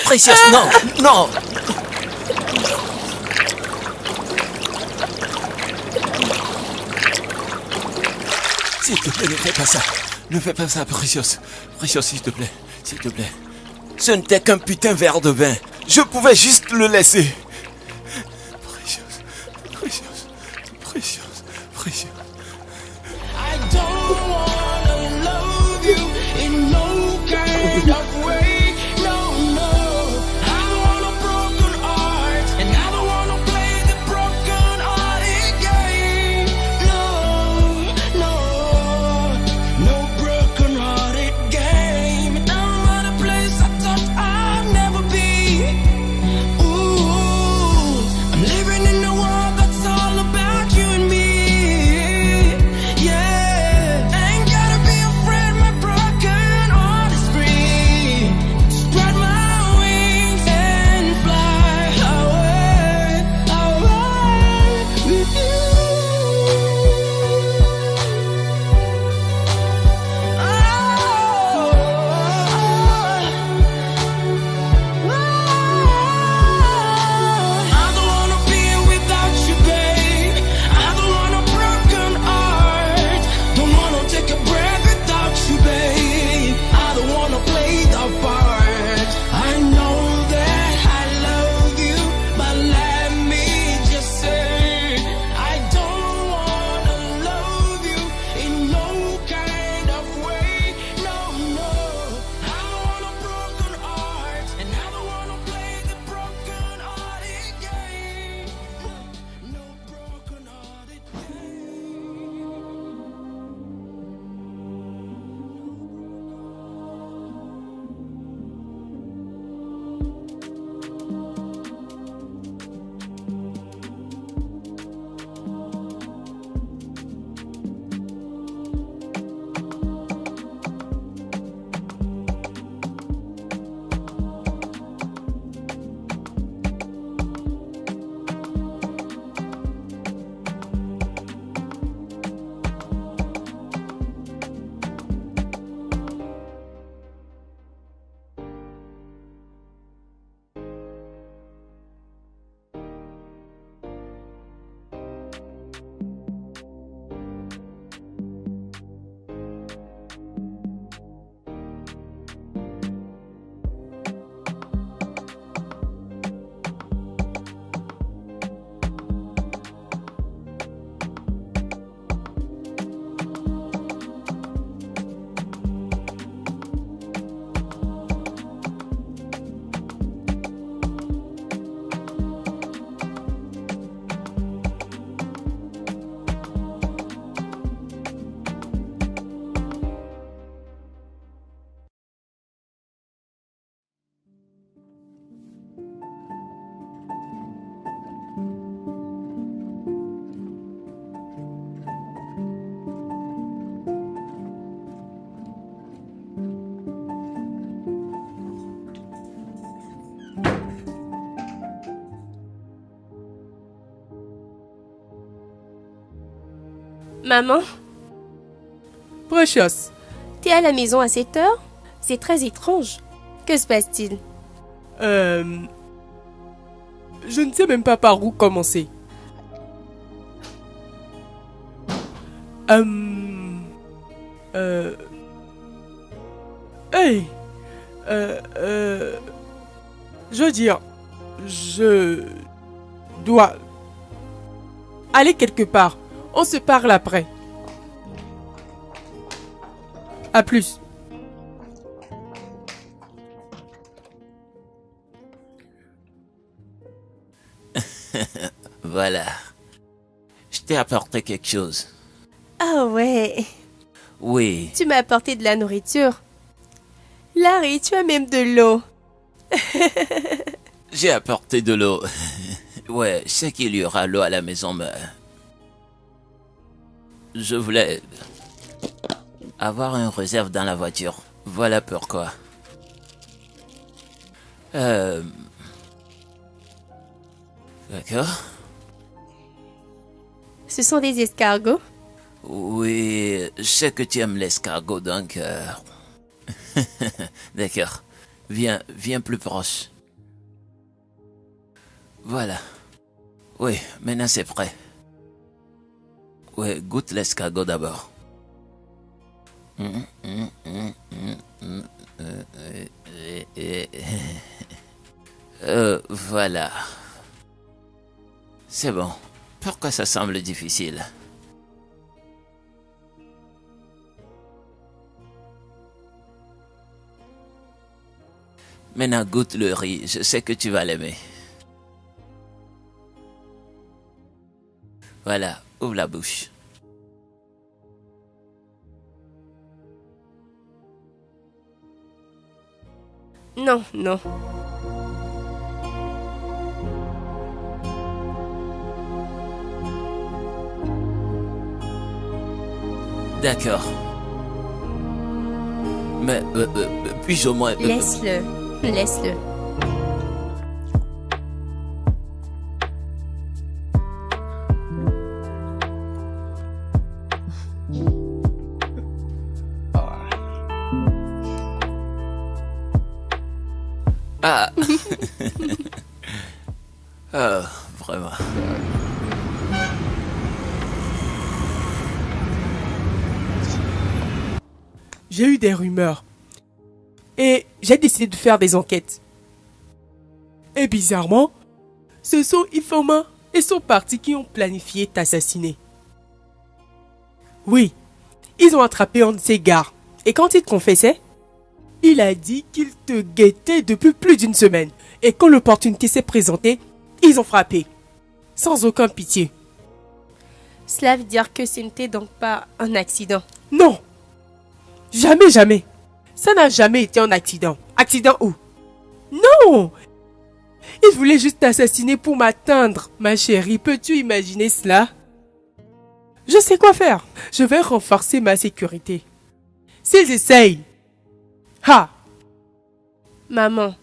Précieuse, non, non. S'il te plaît, ne fais pas ça. Ne fais pas ça, Précieuse. Précieuse, s'il te plaît. S'il te plaît. Ce n'était qu'un putain verre de vin. Je pouvais juste le laisser. Précieuse. Précieuse. Précieuse. Précieuse. I don't wanna love you in no kind of way. No, no. I don't want a broken heart, and I don't wanna play the broken hearted game. No, no, no broken hearted game. I'm at a place I thought I'd never be. Ooh, I'm living in a world that's all about you and me. Yeah, I ain't gotta be afraid, my broken heart is free. Maman, Precious, t'es à la maison à cette heure? C'est très étrange. Que se passe-t-il? je ne sais même pas par où commencer. Hey, je veux dire, je dois aller quelque part. On se parle après. À plus. Voilà. Je t'ai apporté quelque chose. Ah ouais, Oui. tu m'as apporté de la nourriture. Larry, tu as même de l'eau. J'ai apporté de l'eau. Ouais, je sais qu'il y aura l'eau à la maison, mais... Je voulais... avoir une réserve dans la voiture. Voilà pourquoi. D'accord. Ce sont des escargots. Oui, je sais que tu aimes l'escargot, donc... D'accord. Viens plus proche. Voilà. Oui, maintenant c'est prêt. Oui, goûte l'escargot d'abord. Voilà. C'est bon. Pourquoi ça semble difficile? Maintenant goûte le riz, je sais que tu vas l'aimer. Voilà, ouvre la bouche. Non, non. D'accord. Mais, puis-je au moins... Laisse-le. Laisse-le. Ah. Oh, vraiment. J'ai eu des rumeurs. Et j'ai décidé de faire des enquêtes. Et bizarrement, ce sont Ifoma et son parti qui ont planifié t'assassiner. Oui, ils ont attrapé un de ses gars. Et quand il te confessait, il a dit qu'il te guettait depuis plus d'une semaine. Et quand l'opportunité s'est présentée, ils ont frappé. Sans aucun pitié. Cela veut dire que ce n'était donc pas un accident. Non! Jamais, jamais! Ça n'a jamais été un accident. Accident où? Non! Il voulait juste t'assassiner pour m'atteindre, ma chérie. Peux-tu imaginer cela? Je sais quoi faire. Je vais renforcer ma sécurité. S'ils essayent. Ha! Maman.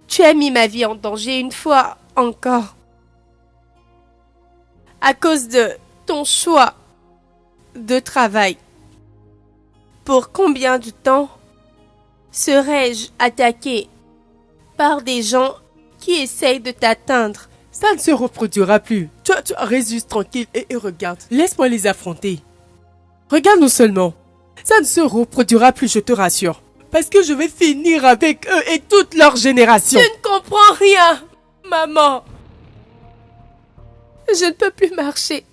Tu as mis ma vie en danger une fois encore. À cause de ton choix de travail. Pour combien de temps serais-je attaqué par des gens qui essayent de t'atteindre? Ça ne se reproduira plus. Tu restes juste tranquille et regarde. Laisse-moi les affronter. Regarde-nous seulement. Ça ne se reproduira plus, je te rassure. Parce que je vais finir avec eux et toute leur génération. Tu ne comprends rien, maman. Je ne peux plus marcher.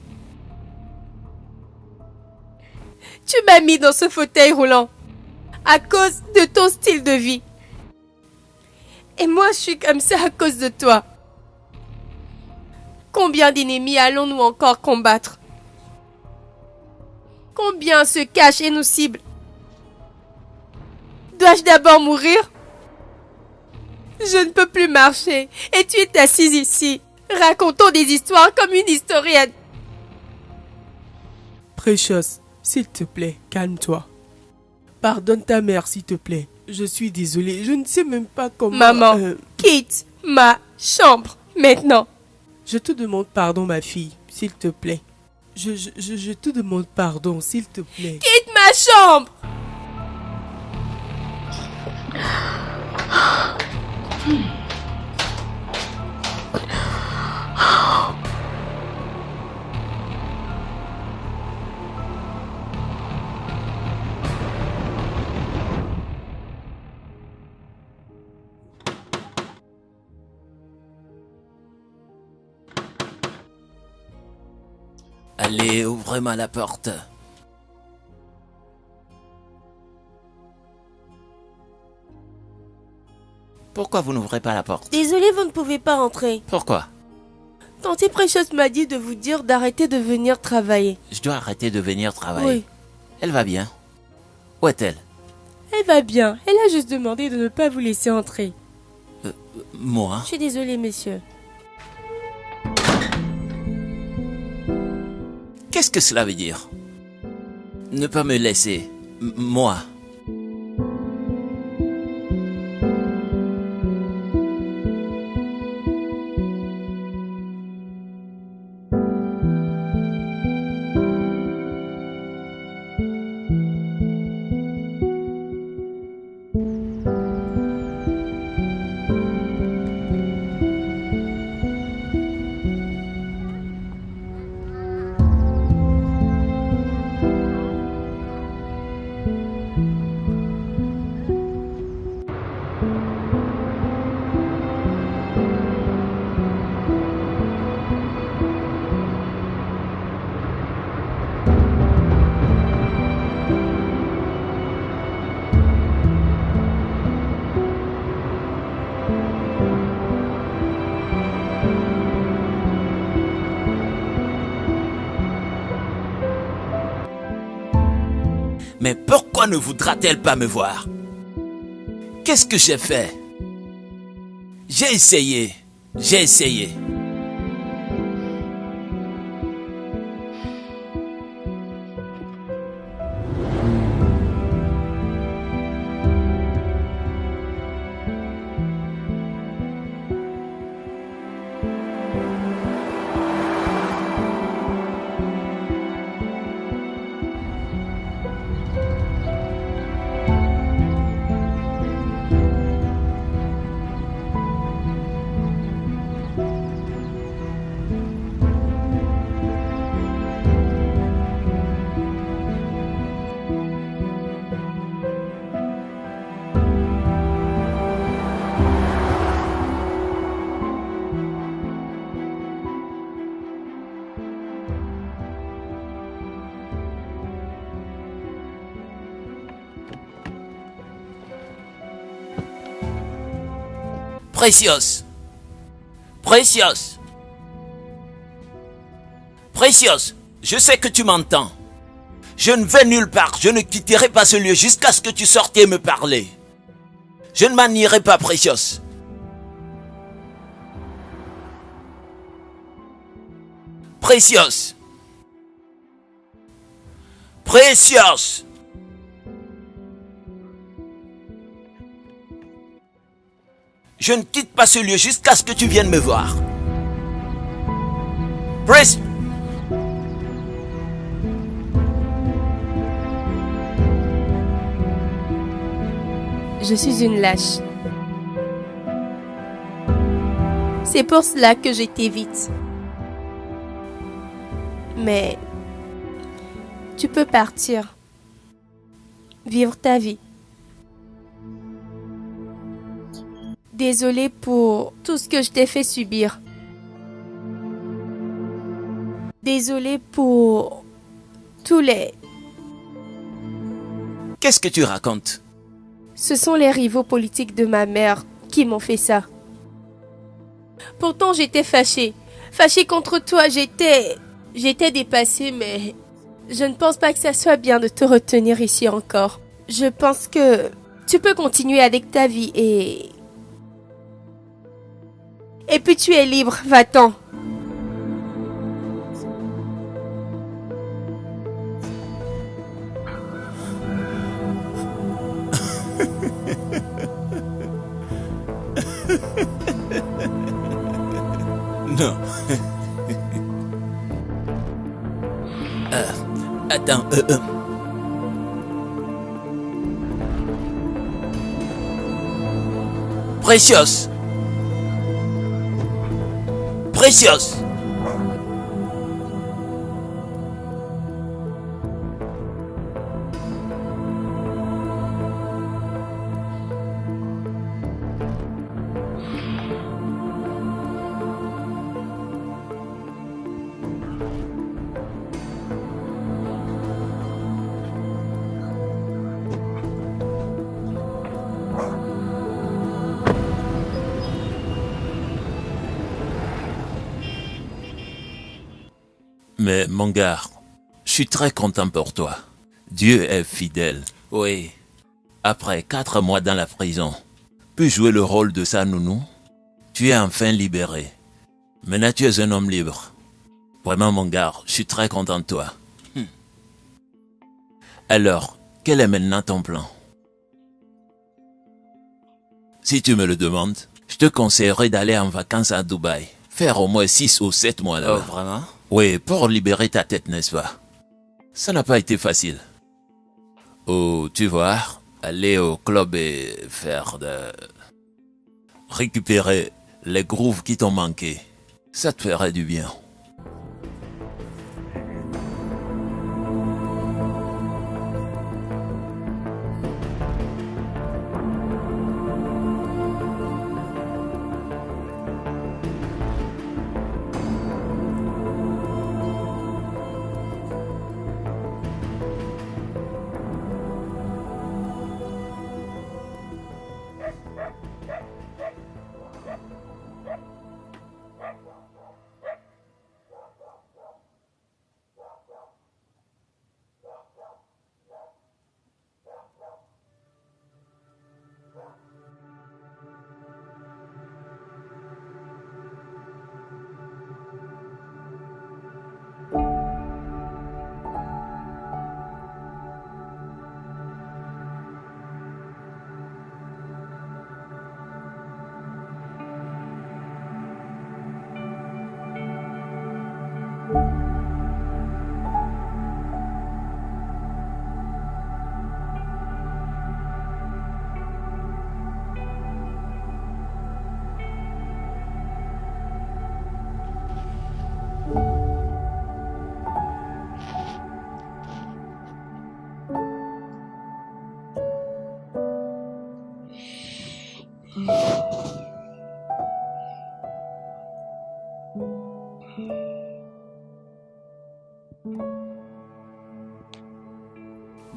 Tu m'as mis dans ce fauteuil roulant à cause de ton style de vie. Et moi, je suis comme ça à cause de toi. Combien d'ennemis allons-nous encore combattre? Combien se cachent et nous ciblent? Dois-je d'abord mourir? Je ne peux plus marcher et tu es assise ici. Racontons des histoires comme une historienne. Precious, s'il te plaît, calme-toi. Pardonne ta mère, s'il te plaît. Je suis désolée, je ne sais même pas comment... Maman, quitte ma chambre maintenant. Je te demande pardon, ma fille. s'il te plaît. Je te demande pardon, s'il te plaît. Quitte ma chambre! Allez, ouvrez-moi la porte. Pourquoi vous n'ouvrez pas la porte? Désolée, vous ne pouvez pas entrer. Pourquoi? Tante Precious m'a dit de vous dire d'arrêter de venir travailler. Je dois arrêter de venir travailler. Oui. Elle va bien. Où est-elle? Elle va bien. Elle a juste demandé de ne pas vous laisser entrer. Moi? Je suis désolée, messieurs. Qu'est-ce que cela veut dire? Ne pas me laisser. Moi. Mais pourquoi ne voudra-t-elle pas me voir? Qu'est-ce que j'ai fait? J'ai essayé. Precious. Precious, je sais que tu m'entends. Je ne vais nulle part, je ne quitterai pas ce lieu jusqu'à ce que tu sortes et me parler. Je ne m'en irai pas, Precious. Precious. Je ne quitte pas ce lieu jusqu'à ce que tu viennes me voir. Je suis une lâche. C'est pour cela que je t'évite. Mais tu peux partir. Vivre ta vie. Désolée pour tout ce que je t'ai fait subir. Désolée pour tous les... Qu'est-ce que tu racontes? Ce sont les rivaux politiques de ma mère qui m'ont fait ça. Pourtant, j'étais fâchée. Fâchée contre toi, j'étais dépassée, mais je ne pense pas que ça soit bien de te retenir ici encore. Je pense que tu peux continuer avec ta vie et puis tu es libre, va-t'en. Non. Attends, Precious! Precious! Mais mon gars, je suis très content pour toi. Dieu est fidèle. Oui. Après 4 mois dans la prison, puis jouer le rôle de sa nounou, tu es enfin libéré. Maintenant tu es un homme libre. Vraiment mon gars, je suis très content de toi. Alors, quel est maintenant ton plan? Si tu me le demandes, je te conseillerais d'aller en vacances à Dubaï. Faire au moins 6 ou 7 mois là-bas. Oh, vraiment? Oui, pour libérer ta tête, n'est-ce pas? Ça n'a pas été facile. Oh, tu vois, aller au club et faire récupérer les grooves qui t'ont manqué. Ça te ferait du bien.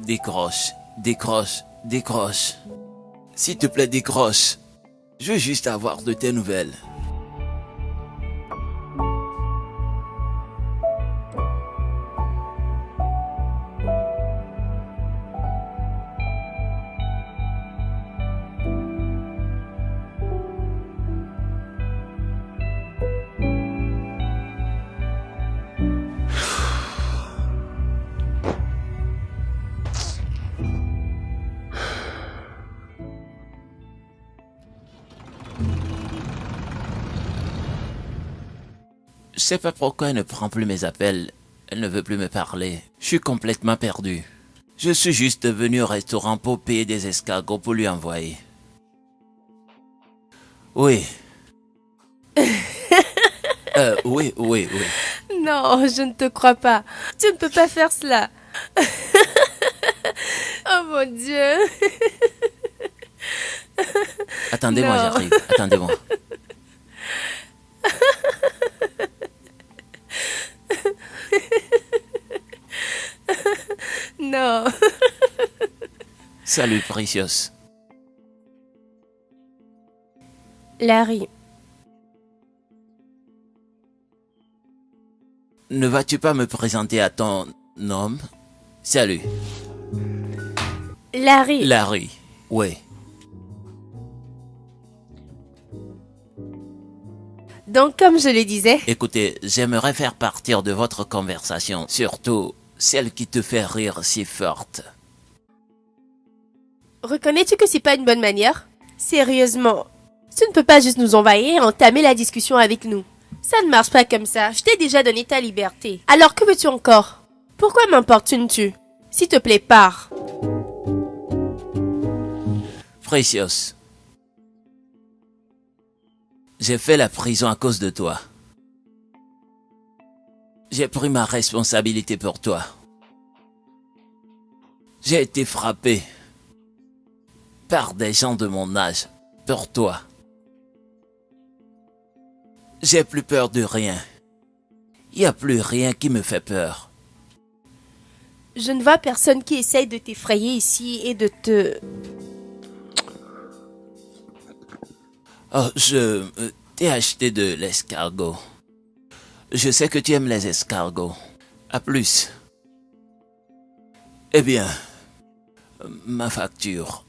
Décroche, décroche, décroche. S'il te plaît, décroche. Je veux juste avoir de tes nouvelles. Je sais pas pourquoi elle ne prend plus mes appels. Elle ne veut plus me parler. Je suis complètement perdu. Je suis juste venu au restaurant pour payer des escargots pour lui envoyer. Oui. Oui. Non, je ne te crois pas. Tu ne peux pas faire cela. Oh mon Dieu. Attendez-moi, Non. j'arrive. Attendez-moi. Non. Salut, Precious. Larry, Ne vas-tu pas me présenter à ton homme? Salut. Larry. Larry. Oui. Donc, comme je le disais, Écoutez, j'aimerais faire partir de votre conversation, surtout celle qui te fait rire si forte. reconnais-tu que c'est pas une bonne manière? Sérieusement, tu ne peux pas juste nous envahir et entamer la discussion avec nous. Ça ne marche pas comme ça. Je t'ai déjà donné ta liberté. Alors que veux-tu encore? Pourquoi m'importunes-tu? S'il te plaît, pars. Precious, j'ai fait la prison à cause de toi. J'ai pris ma responsabilité pour toi. J'ai été frappé par des gens de mon âge pour toi. J'ai plus peur de rien. Il n'y a plus rien qui me fait peur. Je ne vois personne qui essaye de t'effrayer ici et de te... Oh, je t'ai acheté de l'escargot. Je sais que tu aimes les escargots. À plus. Eh bien, ma facture.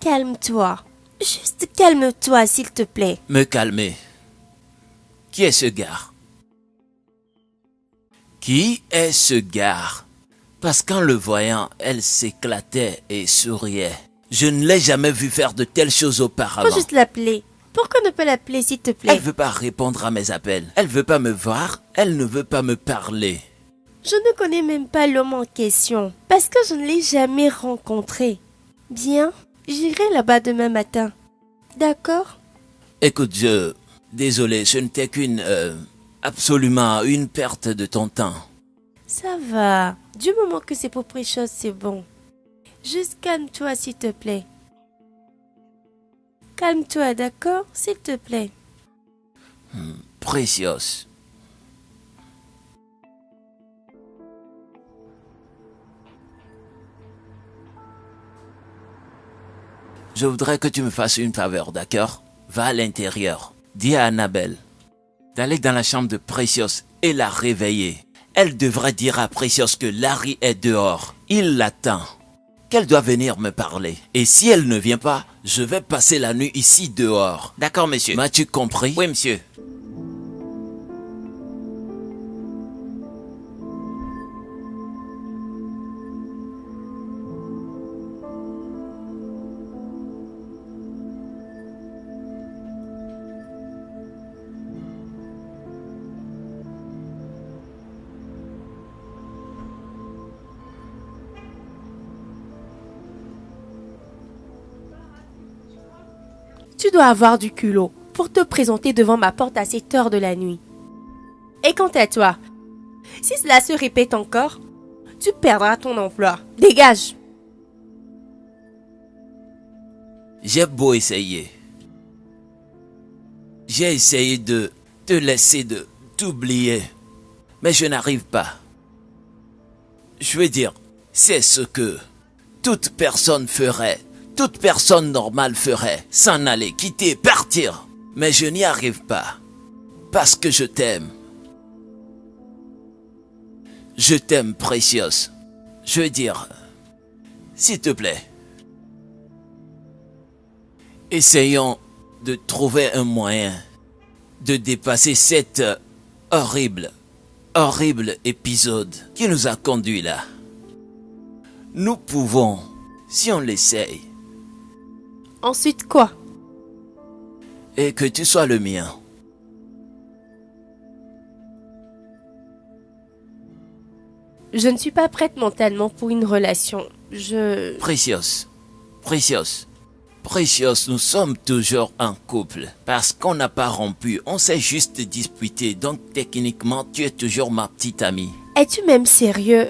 Calme-toi. Juste calme-toi, s'il te plaît. Me calmer. Qui est ce gars? Qui est ce gars? Parce qu'en le voyant, elle s'éclatait et souriait. Je ne l'ai jamais vu faire de telles choses auparavant. Faut juste l'appeler. Pourquoi ne pas l'appeler, s'il te plaît? Elle veut pas répondre à mes appels. Elle veut pas me voir. Elle ne veut pas me parler. Je ne connais même pas l'homme en question. Parce que je ne l'ai jamais rencontré. Bien, j'irai là-bas demain matin. D'accord? Écoute, désolé, ce n'était qu'une... absolument une perte de ton temps. Ça va. Du moment que c'est pour Precious, c'est bon. Juste calme-toi, s'il te plaît. Calme-toi, d'accord? S'il te plaît. Precious. Je voudrais que tu me fasses une faveur, d'accord? Va à l'intérieur. Dis à Annabelle d'aller dans la chambre de Precious et la réveiller. Elle devrait dire à Precious que Larry est dehors. Il l'attend. Qu'elle doit venir me parler. Et si elle ne vient pas, je vais passer la nuit ici dehors. D'accord, monsieur. M'as-tu compris? Oui, monsieur. Tu dois avoir du culot pour te présenter devant ma porte à cette heure de la nuit. Et quant à toi, si cela se répète encore, tu perdras ton emploi. Dégage! J'ai beau essayer. J'ai essayé de te laisser de t'oublier. Mais je n'arrive pas. Je veux dire, c'est ce que toute personne ferait. Toute personne normale ferait. S'en aller, quitter, partir. Mais je n'y arrive pas. Parce que je t'aime. Je t'aime, Precious. Je veux dire, s'il te plaît. Essayons de trouver un moyen de dépasser cet horrible épisode qui nous a conduits là. Nous pouvons, si on l'essaye. Ensuite quoi? Et que tu sois le mien. Je ne suis pas prête mentalement pour une relation. Precious, nous sommes toujours un couple. Parce qu'on n'a pas rompu, on s'est juste disputé. Donc techniquement, tu es toujours ma petite amie. Es-tu même sérieux?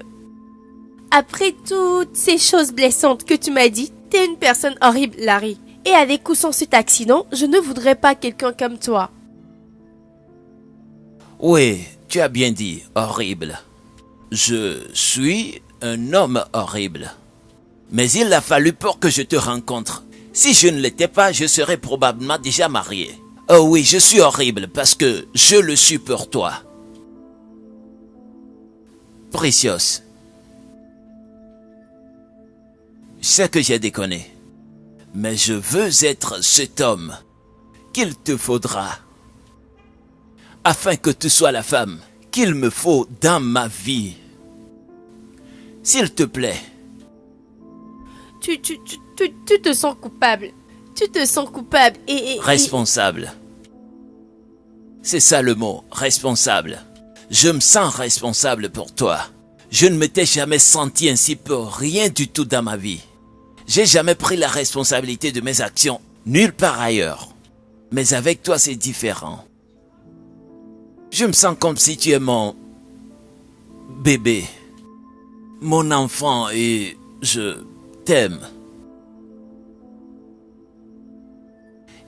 Après toutes ces choses blessantes que tu m'as dit, t'es une personne horrible, Larry. Et avec ou sans cet accident, je ne voudrais pas quelqu'un comme toi. Oui, tu as bien dit, horrible. Je suis un homme horrible. Mais il a fallu pour que je te rencontre. Si je ne l'étais pas, je serais probablement déjà marié. Oh oui, je suis horrible parce que je le suis pour toi. Precious. Je sais que j'ai déconné. Mais je veux être cet homme qu'il te faudra. Afin que tu sois la femme qu'il me faut dans ma vie. S'il te plaît, Tu te sens coupable. Tu te sens coupable et... Responsable. C'est ça le mot, responsable. Je me sens responsable pour toi. Je ne m'étais jamais senti ainsi pour rien du tout dans ma vie. J'ai jamais pris la responsabilité de mes actions, nulle part ailleurs. Mais avec toi, c'est différent. Je me sens comme si tu es mon bébé, mon enfant et je t'aime.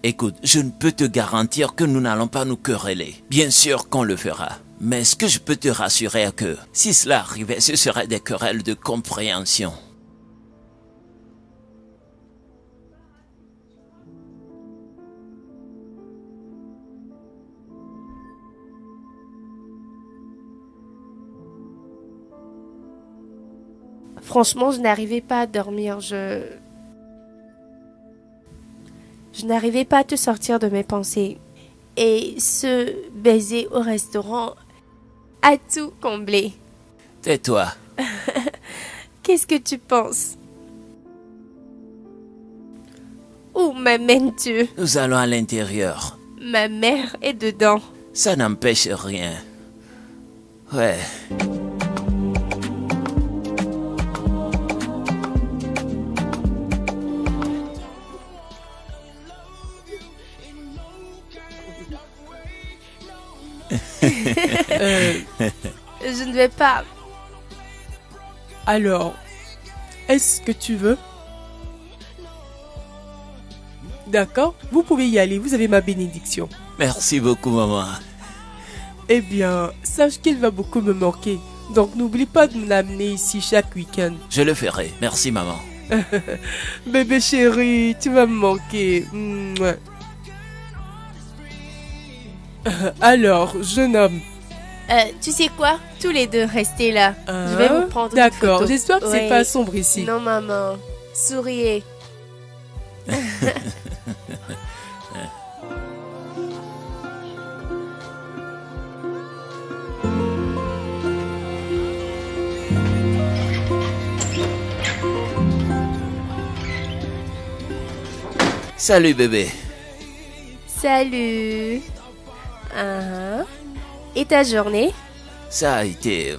Écoute, je ne peux te garantir que nous n'allons pas nous quereller. Bien sûr qu'on le fera. Mais ce que je peux te rassurer est que si cela arrivait, ce seraient des querelles de compréhension. Franchement, je n'arrivais pas à dormir. Je n'arrivais pas à te sortir de mes pensées. Et ce baiser au restaurant a tout comblé. Tais-toi. Qu'est-ce que tu penses? Où m'amènes-tu? Nous allons à l'intérieur. Ma mère est dedans. Ça n'empêche rien. Ouais. Je ne vais pas. Alors, est-ce que tu veux? D'accord, vous pouvez y aller, vous avez ma bénédiction. Merci beaucoup, maman. Eh bien, sache qu'il va beaucoup me manquer. Donc n'oublie pas de me l'amener ici chaque week-end. Je le ferai. Merci, maman. Bébé chéri, tu vas me manquer. Mouah. Alors, jeune homme. Tu sais quoi? Tous les deux, restez là. Je vais vous prendre une D'accord, photo. j'espère que c'est Oui. pas sombre ici. Non, maman. Souriez. Salut, bébé. Salut. Et ta journée? Ça a été...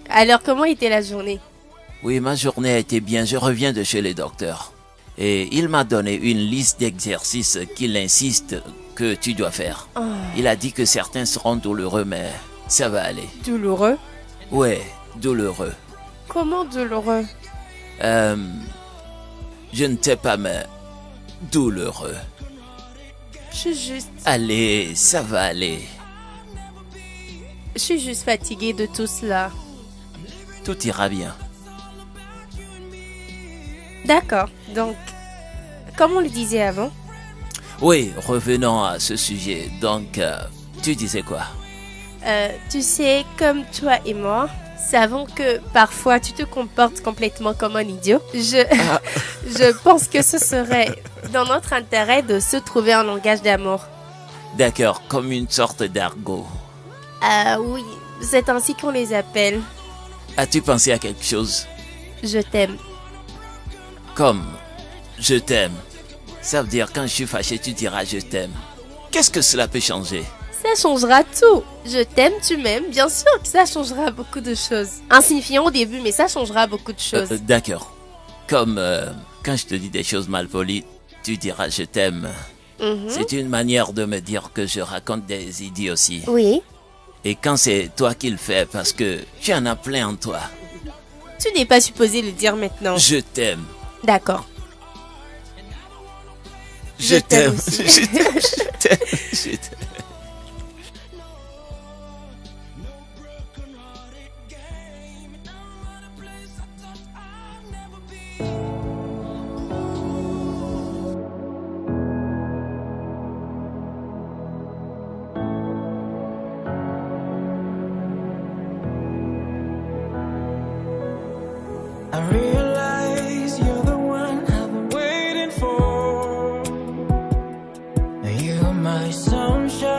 Alors, comment était la journée? Oui, ma journée a été bien. Je reviens de chez les docteurs. Et il m'a donné une liste d'exercices qu'il insiste que tu dois faire. Oh. Il a dit que certains seront douloureux, mais ça va aller. Douloureux? Ouais, douloureux. Comment douloureux? Je ne sais pas, mais douloureux. Je suis juste... Allez, ça va aller. Je suis juste fatiguée de tout cela. Tout ira bien. D'accord. Donc, comme on le disait avant, Oui, revenons à ce sujet. Donc, tu disais quoi? tu sais, comme toi et moi, savons que parfois tu te comportes complètement comme un idiot. Je pense que ce serait dans notre intérêt de se trouver un langage d'amour. D'accord, comme une sorte d'argot. Ah oui, c'est ainsi qu'on les appelle. As-tu pensé à quelque chose? Je t'aime. Comme je t'aime. Ça veut dire quand je suis fâché, tu diras je t'aime. Qu'est-ce que cela peut changer? Ça changera tout. Je t'aime, tu m'aimes, bien sûr que ça changera beaucoup de choses. Insignifiant au début, mais ça changera beaucoup de choses. D'accord. Comme quand je te dis des choses malpolies, tu diras je t'aime. Mhm. C'est une manière de me dire que je raconte des idées aussi. Oui. Et quand c'est toi qui le fais, parce que tu en as plein en toi. Tu n'es pas supposé le dire maintenant. Je t'aime. D'accord. Je t'aime. aussi. Je t'aime. Je t'aime. Je t'aime. I realize you're the one I've been waiting for. You're my sunshine.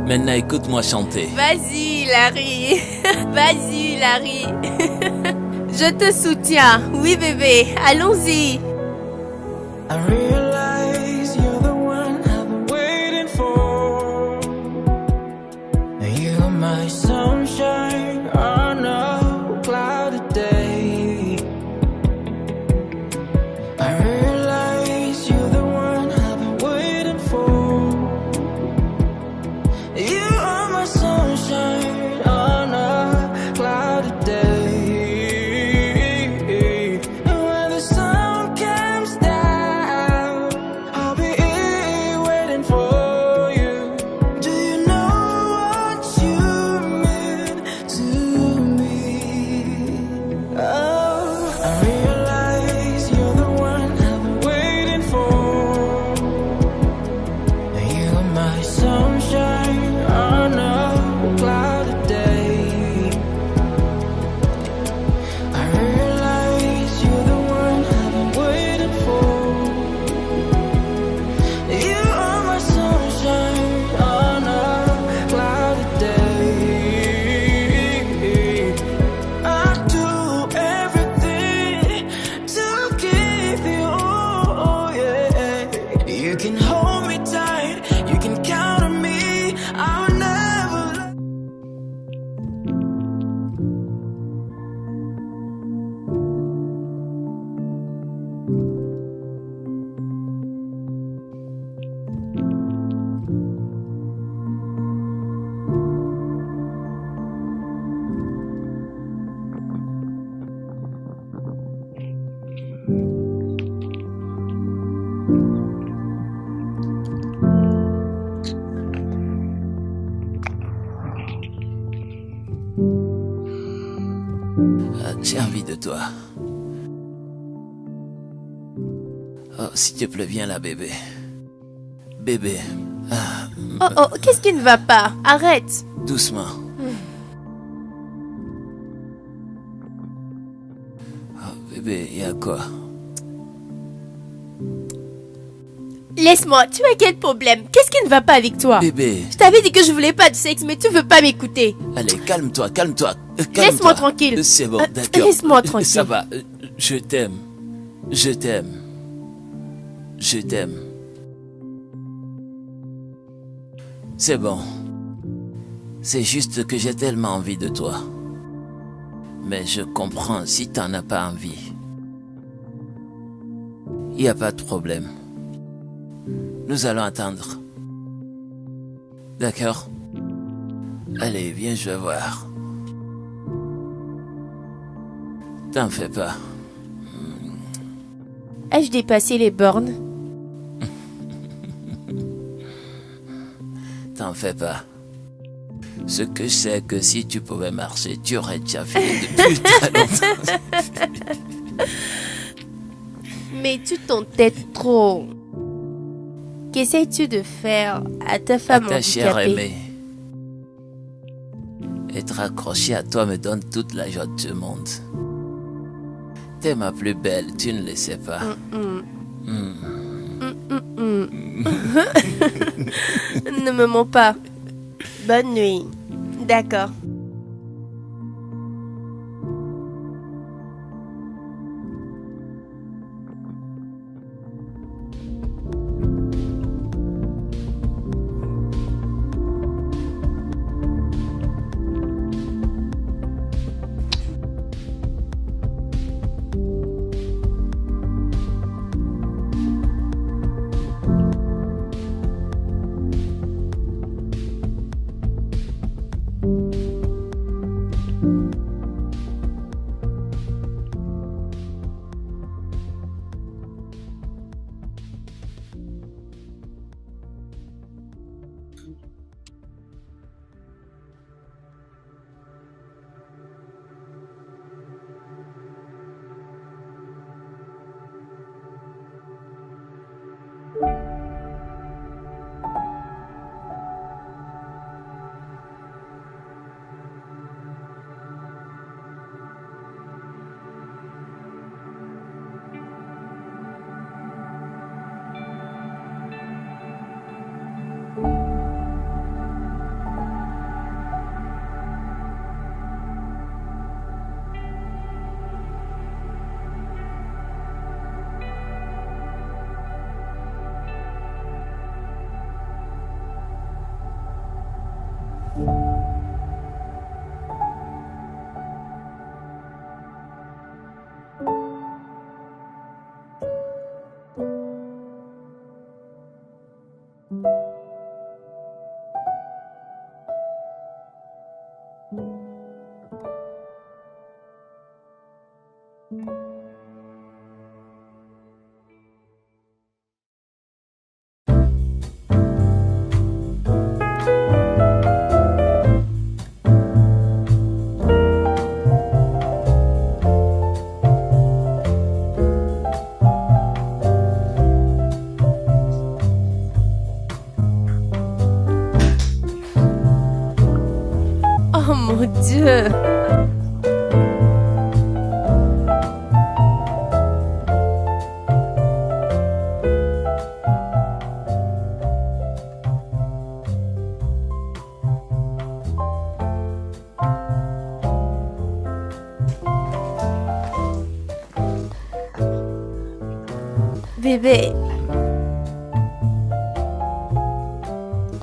Maintenant, écoute-moi chanter. Vas-y, Larry. Vas-y, Larry. Je te soutiens. Oui, bébé. Allons-y. I realize you're the one I've been waiting for. You're my sunshine on a cloudy day. I realize you're the one I've been waiting for. You are my sunshine on a cloudy day. And when the sun comes down, I'll be here waiting for you. Do you know what you mean to me? Oh, I realize you're the one I've been waiting for. You're my sunshine on a cloudy day. I realize you're the one I've been waiting for. You are my sunshine on a cloudy day. I do everything to keep you, oh yeah. You can hold me tight, you can count on me, I'll never let J'ai envie de toi. Oh, s'il te plaît, viens là, bébé. Bébé. Ah, Oh, oh, qu'est-ce qui ne va pas? Arrête. doucement. Oh, bébé, il y a quoi? Laisse-moi. Tu as quel problème? Qu'est-ce qui ne va pas avec toi? Bébé. Je t'avais dit que je voulais pas de sexe, mais tu veux pas m'écouter. Allez, calme-toi, calme-toi. Laisse-moi tranquille. C'est bon, Ah, d'accord. laisse-moi tranquille. Ça va. Je t'aime. Je t'aime. Je t'aime. C'est bon. C'est juste que j'ai tellement envie de toi. Mais je comprends si t'en as pas envie. Il n'y a pas de problème. Nous allons attendre. D'accord? Allez, viens, je vais voir. T'en fais pas. Ai-je dépassé les bornes? T'en fais pas. Ce que je sais que si tu pouvais marcher, tu aurais déjà fini depuis très longtemps. Mais tu t'entêtes trop. Qu'essayes-tu de faire à ta femme Ta chère handicapée? aimée. Être accroché à toi me donne toute la joie du monde. T'es ma plus belle, tu ne le sais pas. Ne me mens pas. Bonne nuit. D'accord. Oh mon Dieu! Bébé,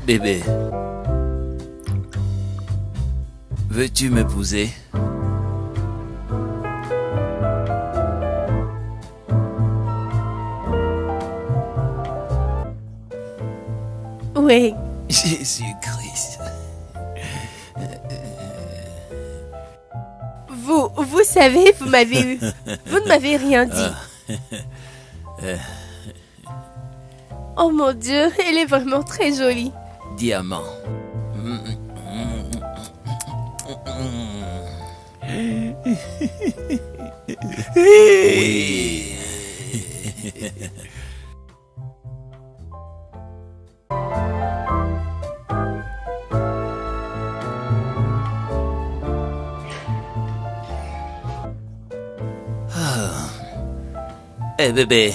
Bébé, veux-tu m'épouser? oui, Jésus-Christ. vous savez, vous ne m'avez rien dit. Oh mon Dieu, elle est vraiment très jolie. Diamant. Oui. Eh bébé.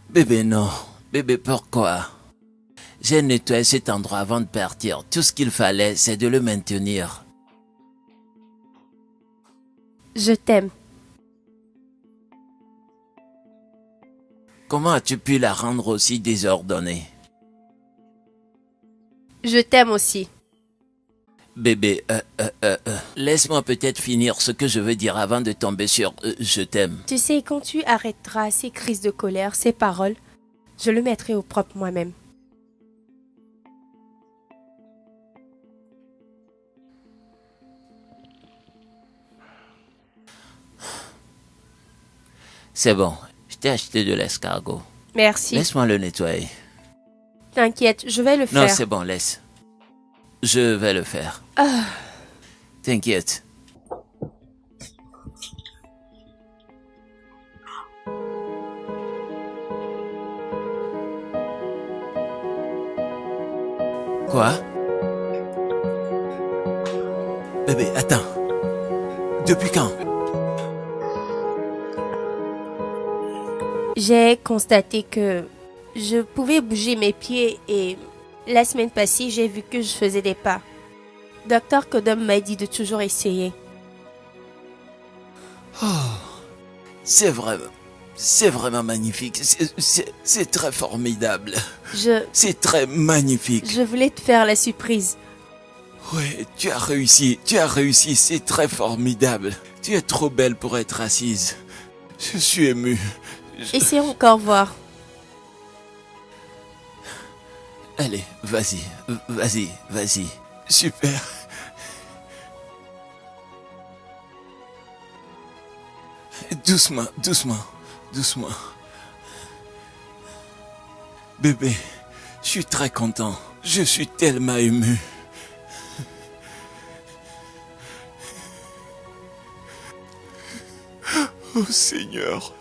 Bébé, non. Bébé, pourquoi? J'ai nettoyé cet endroit avant de partir. Tout ce qu'il fallait, c'est de le maintenir. Je t'aime. Comment as-tu pu la rendre aussi désordonnée? Je t'aime aussi. Bébé, laisse-moi peut-être finir ce que je veux dire avant de tomber sur je t'aime. Tu sais, quand tu arrêteras ces crises de colère, ces paroles, je le mettrai au propre moi-même. C'est bon, je t'ai acheté de l'escargot. Merci. Laisse-moi le nettoyer. T'inquiète, je vais le faire. Non, c'est bon, laisse. Je vais le faire. T'inquiète. Quoi? Bébé, attends. Depuis quand? J'ai constaté que je pouvais bouger mes pieds et la semaine passée, j'ai vu que je faisais des pas. Docteur Kodum m'a dit de toujours essayer. C'est vraiment magnifique. C'est très formidable. C'est très magnifique. Je voulais te faire la surprise. Ouais, tu as réussi, c'est très formidable. Tu es trop belle pour être assise. Je suis ému. Essayons encore voir. Allez, vas-y. Super. Doucement. Bébé, je suis très content. Je suis tellement ému. Oh Seigneur.